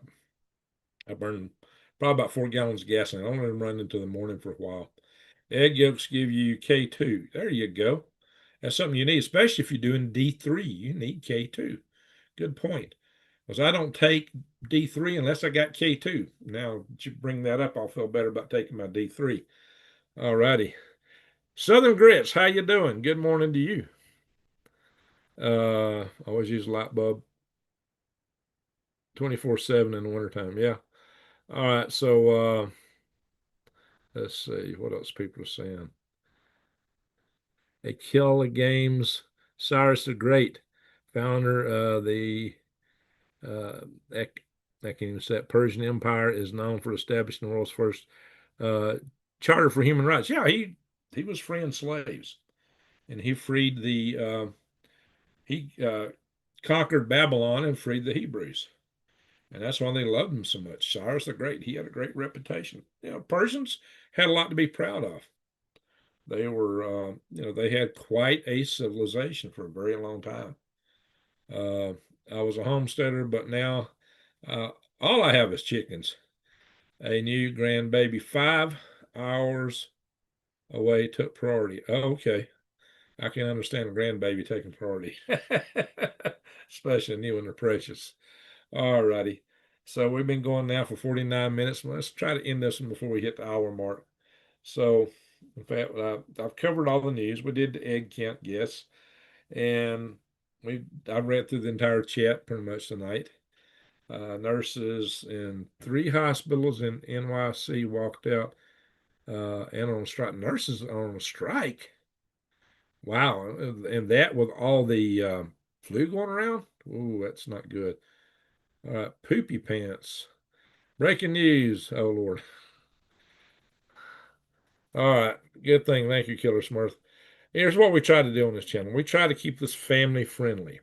I burned probably about 4 gallons of gasoline. I only run into the morning for a while. Egg yolks give you K2. There you go. That's something you need, especially if you're doing D3. You need K2. Good point. Because I don't take D3 unless I got K2. Now that you bring that up, I'll feel better about taking my D3. All righty. Southern Grits, how you doing? Good morning to you. Always use a light bulb 24/7 in the wintertime. Yeah. All right. So let's see what else people are saying. They kill the games. Cyrus the Great, founder of the uh, I can't even say it, Persian Empire, is known for establishing the world's first uh, charter for human rights. Yeah, he was freeing slaves, and he freed he conquered Babylon and freed the Hebrews. And that's why they loved him so much. Cyrus the Great, he had a great reputation. Persians had a lot to be proud of. They were, they had quite a civilization for a very long time. Uh, I was a homesteader, but now uh, all I have is chickens. A new grandbaby 5 hours away took priority. Oh, okay. I can understand a grandbaby taking priority, especially new and they're precious. All righty. So we've been going now for 49 minutes. Let's try to end this one before we hit the hour mark. So, in fact, I've covered all the news. We did the egg count guess. And I read through the entire chat pretty much tonight. Nurses in 3 hospitals in NYC walked out and on strike. Nurses on a strike. Wow. And that with all the flu going around. Ooh, that's not good. All right. Poopy pants. Breaking news. Oh, Lord. All right. Good thing. Thank you, Killer Smurf. Here's what we try to do on this channel. We try to keep this family friendly.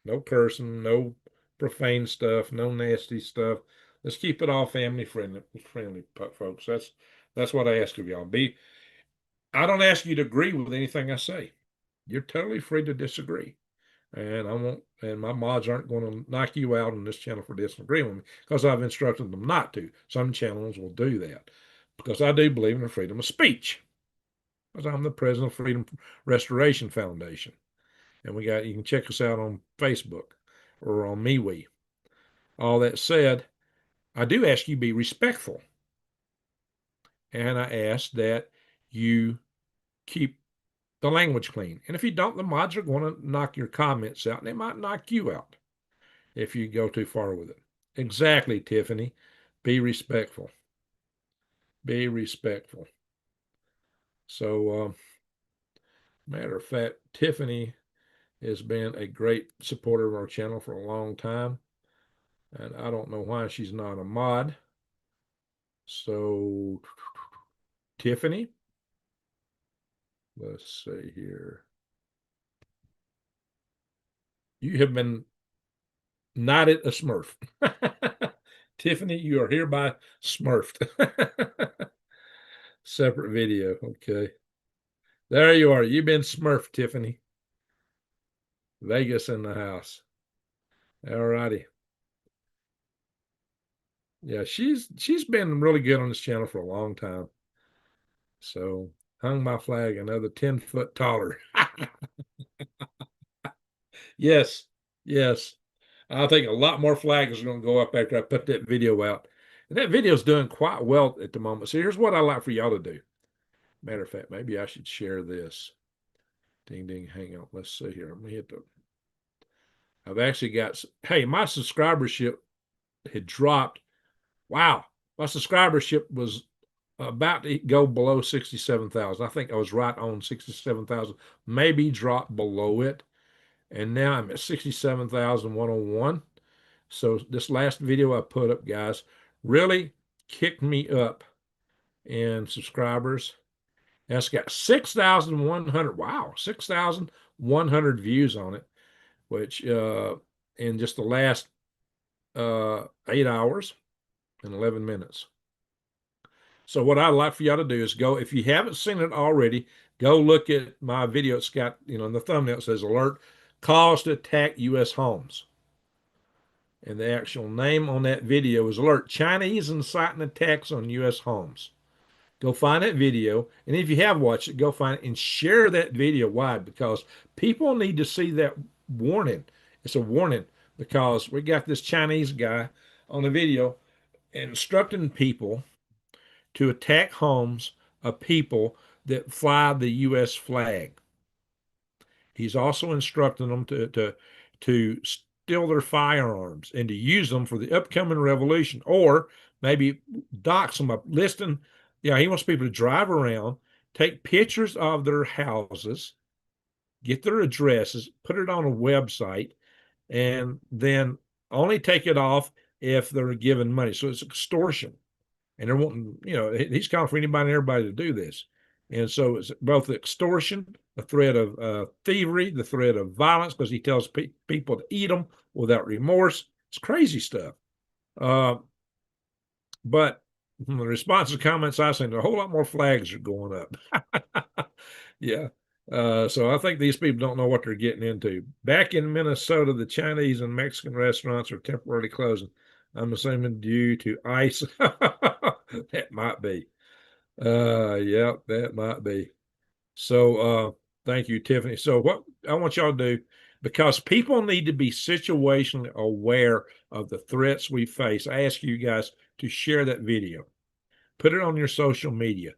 No cursing, no profane stuff, no nasty stuff. Let's keep it all family friendly, folks. That's what I ask of y'all. I don't ask you to agree with anything I say. You're totally free to disagree. And I won't, and my mods aren't going to knock you out on this channel for disagreeing with me because I've instructed them not to. Some channels will do that because I do believe in the freedom of speech because I'm the president of Freedom Restoration Foundation. And you can check us out on Facebook or on MeWe. All that said, I do ask you be respectful. And I ask that you keep the language clean. And if you don't, the mods are going to knock your comments out and they might knock you out if you go too far with it. Exactly, Tiffany. Be respectful. Be respectful. So, matter of fact, Tiffany has been a great supporter of our channel for a long time. And I don't know why she's not a mod. So, Tiffany, let's see here. You have been knighted a Smurf. Tiffany, you are hereby Smurfed. Separate video. Okay. There you are. You've been Smurfed, Tiffany. Vegas in the house. All righty. Yeah, she's been really good on this channel for a long time. So hung my flag another 10 foot taller. Yes, yes. I think a lot more flags are going to go up after I put that video out. And that video is doing quite well at the moment. So here's what I like for y'all to do. Matter of fact, maybe I should share this. Ding, ding, hang on. Let's see here. Let me hit the. I've actually got, hey, my subscribership had dropped. Wow. My subscribership was about to go below 67,000. I think I was right on 67,000, maybe dropped below it. And now I'm at 67,101. So this last video I put up, guys, really kicked me up in subscribers. And it's got 6,100. Wow, 6,100 views on it, which in just the last 8 hours and 11 minutes. So what I'd like for y'all to do is go, if you haven't seen it already, go look at my video. It's got, in the thumbnail it says alert calls to attack U.S. homes. And the actual name on that video is alert Chinese inciting attacks on U.S. homes. Go find that video. And if you have watched it, go find it and share that video wide because people need to see that warning. It's a warning because we got this Chinese guy on the video instructing people to attack homes of people that fly the U.S. flag. He's also instructing them to steal their firearms and to use them for the upcoming revolution, or maybe dox them up, listing. Yeah, he wants people to drive around, take pictures of their houses, get their addresses, put it on a website, and then only take it off if they're given money. So it's extortion. And they're wanting, he's calling for anybody and everybody to do this. And so it's both extortion, the threat of thievery, the threat of violence, because he tells people to eat them without remorse. It's crazy stuff. But from the response to comments I seen, a whole lot more flags are going up. Yeah. So I think these people don't know what they're getting into. Back in Minnesota, the Chinese and Mexican restaurants are temporarily closing. I'm assuming due to ice. That might be. Yeah, that might be. So thank you, Tiffany. So what I want y'all to do, because people need to be situationally aware of the threats we face, I ask you guys to share that video. Put it on your social media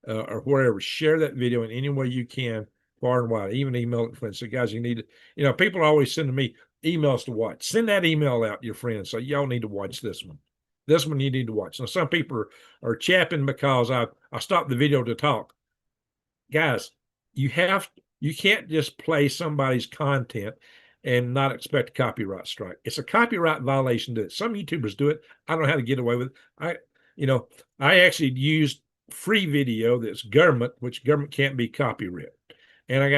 or wherever. Share that video in any way you can far and wide. I even email it friends. So guys, you need to, people are always sending me emails to watch. Send that email out to your friends. So y'all need to watch this one. This one you need to watch. Now, some people are chapping because I stopped the video to talk. Guys, you can't just play somebody's content and not expect a copyright strike. It's a copyright violation to it. Some YouTubers do it. I don't know how to get away with it. I actually used free video that's government, which government can't be copyright. And I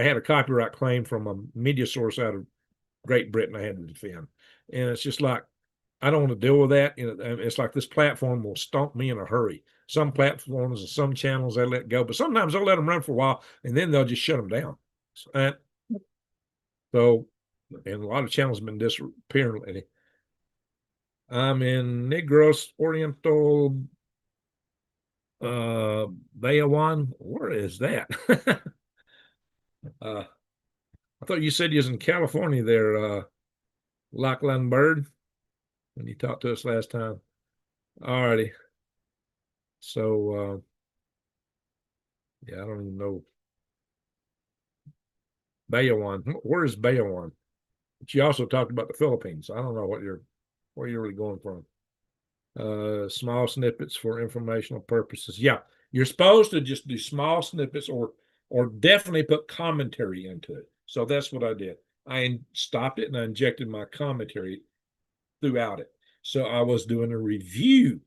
had a copyright claim from a media source out of Great Britain I had to defend. And it's just like, I don't want to deal with that. It's like this platform will stomp me in a hurry. Some platforms and some channels they let go, but sometimes they'll let them run for a while and then they'll just shut them down. And a lot of channels have been disappearing lately. I'm in Negros Oriental Bayawan. Where is that? I thought you said you was in California there, Lachlan Bird, when you talked to us last time. All righty. So yeah, I don't even know. Bayawan. Where is Bayawan? But you also talked about the Philippines. I don't know where you're really going from. Small snippets for informational purposes. Yeah, you're supposed to just do small snippets or definitely put commentary into it. So that's what I did. I stopped it and I injected my commentary throughout it. So I was doing a review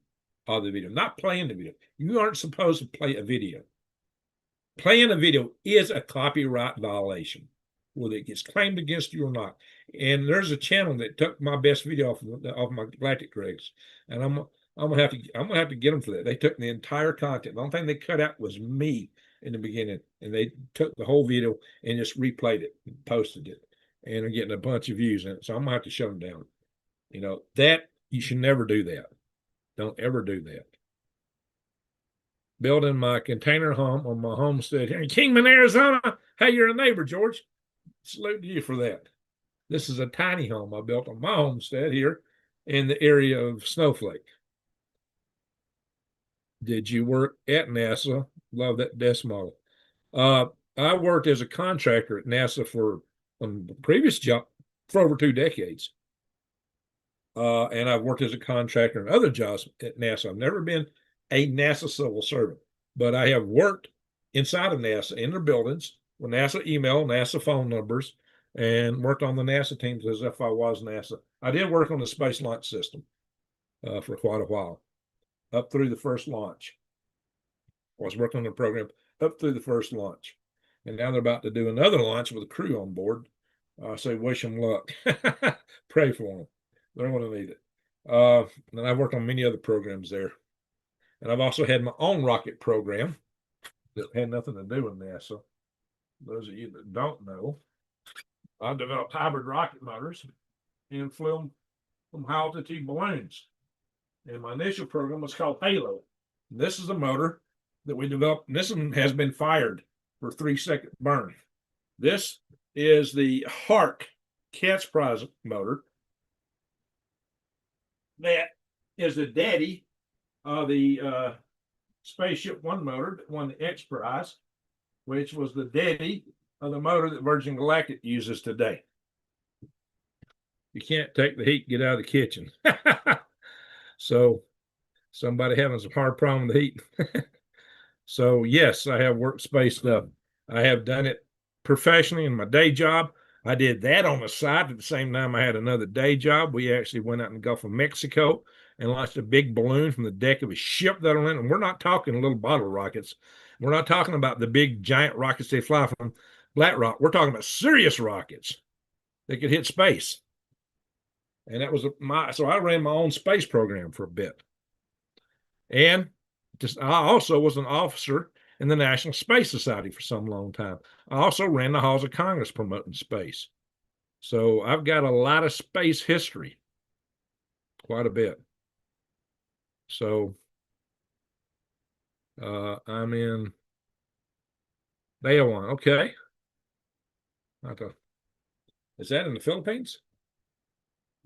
of the video, not playing the video. You aren't supposed to play a video. Playing a video is a copyright violation, whether it gets claimed against you or not. And there's a channel that took my best video off my Galactic Dregs, and I'm gonna have to get them for that. They took the entire content. The only thing they cut out was me in the beginning, and they took the whole video and just replayed it and posted it, and are getting a bunch of views in it. So I'm gonna have to shut them down. That you should never do that. Don't ever do that. Building my container home on my homestead here in Kingman, Arizona. Hey, you're a neighbor, George. Salute to you for that. This is a tiny home I built on my homestead here in the area of Snowflake. Did you work at NASA? Love that desk model. I worked as a contractor at NASA for the previous job for over 2 decades. And I've worked as a contractor in other jobs at NASA. I've never been a NASA civil servant, but I have worked inside of NASA in their buildings with NASA email, NASA phone numbers, and worked on the NASA teams as if I was NASA. I did work on the Space Launch System for quite a while, up through the first launch. I was working on the program up through the first launch. And now they're about to do another launch with a crew on board. I say wish them luck. Pray for them. They're going to need it. And I've worked on many other programs there. And I've also had my own rocket program that had nothing to do with NASA. Those of you that don't know, I developed hybrid rocket motors and flew them high altitude balloons. And my initial program was called Halo. And this is a motor that we developed. And this one has been fired for 3-second burn. This is the Hark Cat's Prize motor. That is the daddy of the Spaceship One motor that won the X Prize, which was the daddy of the motor that Virgin Galactic uses today. You can't take the heat, get out of the kitchen. So somebody having some hard problem with the heat. So yes, I have worked space stuff. I have done it professionally in my day job. I did that on the side at the same time I had another day job. We actually went out in the Gulf of Mexico and launched a big balloon from the deck of a ship that went. And we're not talking little bottle rockets. We're not talking about the big giant rockets they fly from Black Rock. We're talking about serious rockets that could hit space. And that was so I ran my own space program for a bit. And I also was an officer in the National Space Society for some long time. I also ran the halls of Congress promoting space. So I've got a lot of space history, quite a bit. So I'm in Bayawan. Okay. Is that in the Philippines?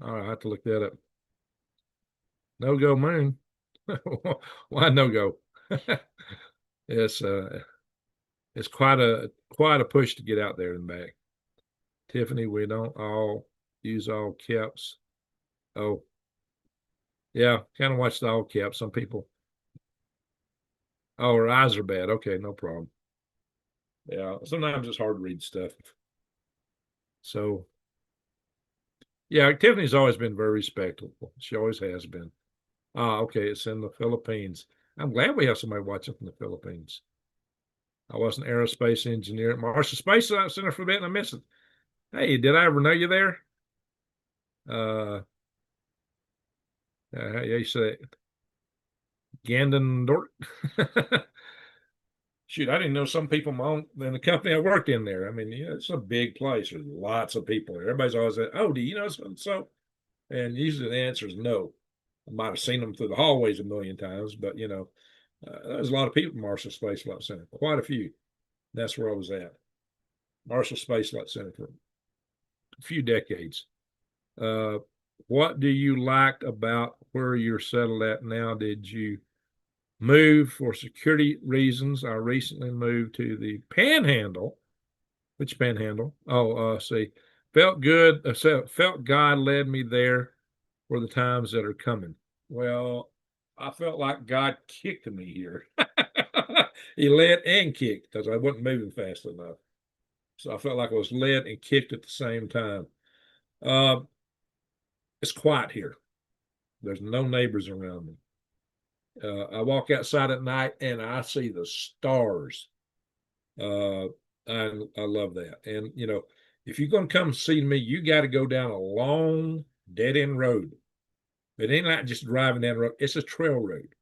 All right, I have to look that up. No-go moon. Why no-go? It's It's quite a push to get out there and back. Tiffany, we don't all use all caps. Oh, yeah, kind of watch the all caps. Some people. Oh, her eyes are bad. Okay, no problem. Yeah, sometimes it's hard to read stuff. So, yeah, Tiffany's always been very respectable. She always has been. Ah, okay, it's in the Philippines. I'm glad we have somebody watching from the Philippines. I was an aerospace engineer at Marshall Space Center for a bit, and I missed it. Hey, did I ever know you there? Yeah, you say Gandendort. Shoot, I didn't know some people in the company I worked in there. I mean, yeah, it's a big place. There's lots of people there. Everybody's always like, "Oh, do you know so?" And usually the answer is no. I might have seen them through the hallways a million times, but there's a lot of people in Marshall Space Flight Center. Quite a few. That's where I was at. Marshall Space Flight Center for a few decades. Uh, what do you like about where you're settled at now? Did you move for security reasons? I recently moved to the Panhandle. Which Panhandle? Oh, see, felt good. Felt God led me there for the times that are coming. Well, I felt like God kicked me here. He led and kicked because I wasn't moving fast enough. So I felt like I was led and kicked at the same time. Uh, it's quiet here. There's no neighbors around me. I walk outside at night and I see the stars. Uh, I love that. And if you're gonna come see me, you got to go down a long dead end road. It ain't like just driving down the road. It's a trail road,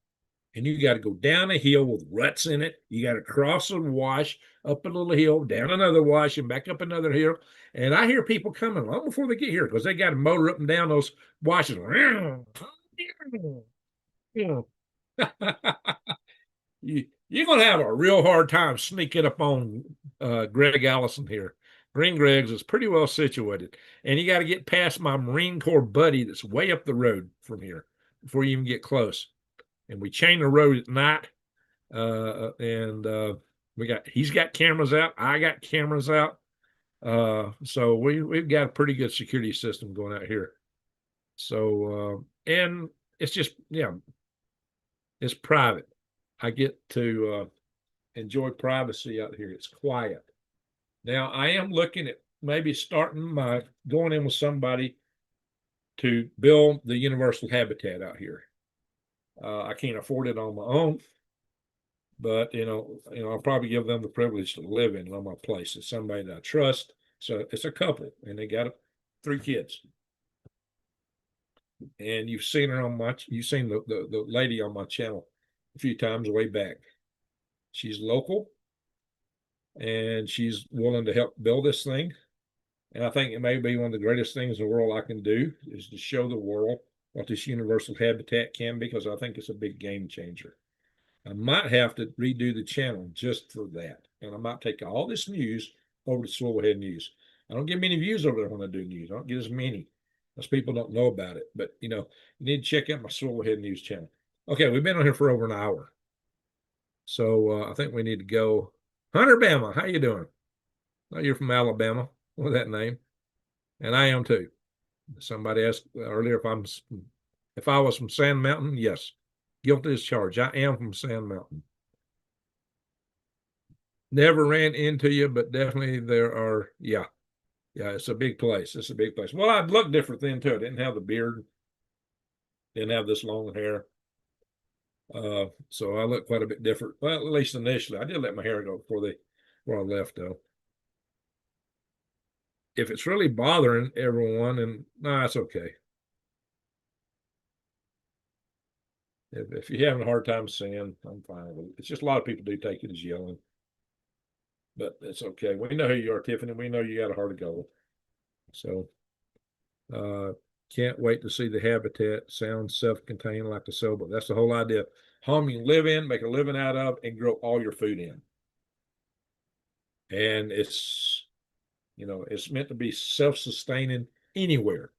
and you got to go down a hill with ruts in it. You got to cross a wash, up a little hill, down another wash, and back up another hill. And I hear people coming long before they get here because they got to motor up and down those washes. You're going to have a real hard time sneaking up on Greg Allison here. Green Greg's is pretty well situated. And you got to get past my Marine Corps buddy that's way up the road from here before you even get close. And we chain the road at night. And he's got cameras out. I got cameras out. So we've got a pretty good security system going out here. So, and it's just, it's private. I get to enjoy privacy out here. It's quiet. Now, I am looking at maybe going in with somebody to build the universal habitat out here. I can't afford it on my own, but I'll probably give them the privilege to live in it on my place. It's somebody that I trust. So it's a couple, and they got 3 kids. And you've seen the lady on my channel a few times way back. She's local, and she's willing to help build this thing. And I think it may be one of the greatest things in the world I can do is to show the world what this universal habitat can be, because I think it's a big game changer. I might have to redo the channel just for that. And I might take all this news over to Swivelhead News. I don't get many views over there when I do news. I don't get as many. Most people don't know about it. But, you need to check out my Swivelhead News channel. Okay, we've been on here for over an hour. So I think we need to go. Hunter Bama, how you doing? Oh, you're from Alabama with that name. And I am too. Somebody asked earlier if I was from Sand Mountain. Yes. Guilty as charged. I am from Sand Mountain. Never ran into you, but definitely there are, yeah, it's a big place. It's a big place. Well, I'd look different then too. I didn't have the beard, didn't have this long hair. So I look quite a bit different. Well, at least initially. I did let my hair go before I left though. If it's really bothering everyone, and no, that's okay. If you're having a hard time seeing, I'm fine with it. It's just a lot of people do take it as yelling, but it's okay. We know who you are, Tiffany. We know you got a heart of gold. So, can't wait to see the habitat. Sounds self-contained like a cell, but that's the whole idea. Home you can live in, make a living out of, and grow all your food in. And it's meant to be self-sustaining anywhere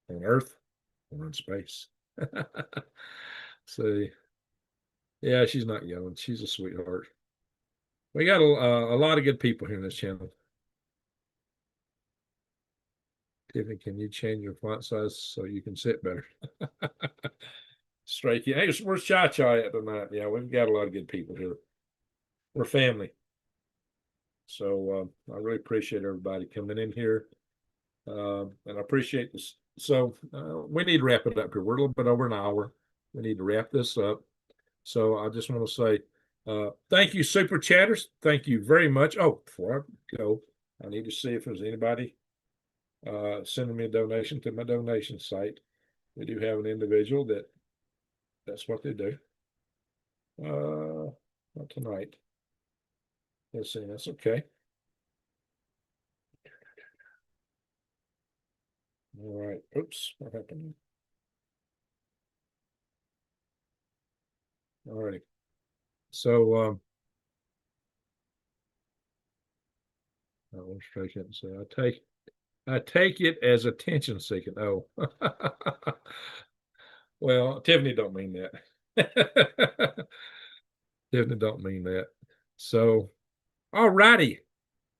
on Earth or in space. So, yeah, she's not yelling. She's a sweetheart. We got a lot of good people here in this channel. Tiffany, can you change your font size so you can sit better? Straight. Hey, where's Cha Cha at tonight? Yeah, we've got a lot of good people here. We're family. So I really appreciate everybody coming in here. And I appreciate this. So we need to wrap it up here. We're a little bit over an hour. We need to wrap this up. So I just want to say thank you, Super Chatters. Thank you very much. Oh, before I go, I need to see if there's anybody sending me a donation to my donation site. We do have an individual that's what they do. Not tonight. Let's see. That's okay. All right. Oops. What happened? All righty. So, I will strike it and say, I take it as attention seeking. Oh, well, Tiffany don't mean that. Tiffany don't mean that. So, all righty.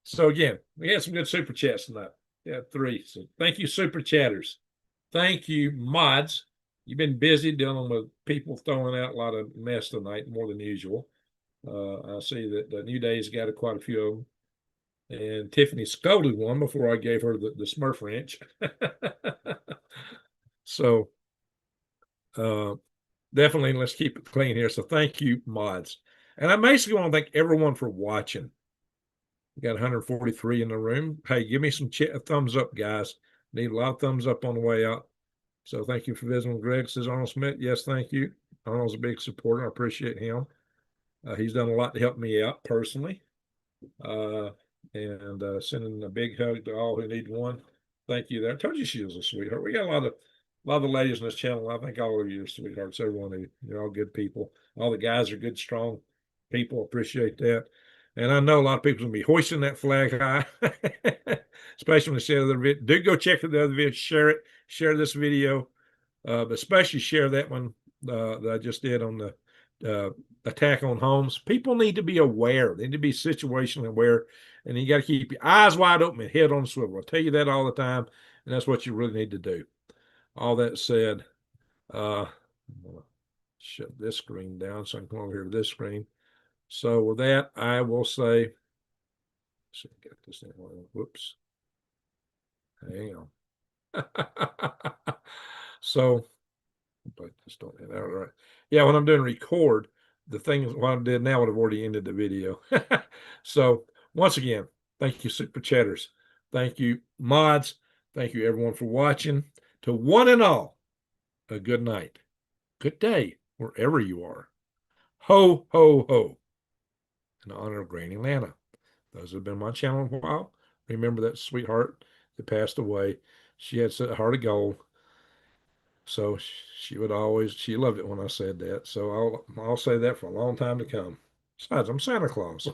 So again, we had some good super chats tonight. Yeah, three. So thank you, super chatters. Thank you, mods. You've been busy dealing with people throwing out a lot of mess tonight, more than usual. I see that the New Day's got quite a few of them. And Tiffany scolded one before I gave her the Smurf wrench. So uh, definitely let's keep it clean here. So thank you, mods. And I basically want to thank everyone for watching. We got 143 in the room. Hey, give me some thumbs up, guys. Need a lot of thumbs up on the way out. So thank you for visiting. Greg says Arnold Smith. Yes, thank you. Arnold's a big supporter. I appreciate him. He's done a lot to help me out personally. Uh, and sending a big hug to all who need one. Thank you there. I told you she was a sweetheart. We got a lot of the ladies in this channel. I think all of you are sweethearts. Every one of you. You're all good people. All the guys are good, strong people. Appreciate that. And I know a lot of people will be hoisting that flag high, especially when they share the other video. Do go check the other video, share it, share this video, but especially share that one that I just did on the attack on homes. People need to be aware. They need to be situationally aware, and you got to keep your eyes wide open and head on a swivel. I tell you that all the time, and that's what you really need to do. All that said, I'm gonna shut this screen down so I can come over here to this screen. So with that, I will say, so get this thing. Whoops, hang on. So but just don't hit that right. Yeah, when I'm doing record, the thing is what I did now would have already ended the video. So once again, thank you, super chatters. Thank you, mods. Thank you, everyone, for watching. To one and all, a good night, good day, wherever you are. Ho, ho, ho. In honor of Granny Lana. Those who have been on my channel a while, remember that sweetheart that passed away. She had a heart of gold. So she loved it when I said that. So I'll say that for a long time to come. Besides, I'm Santa Claus.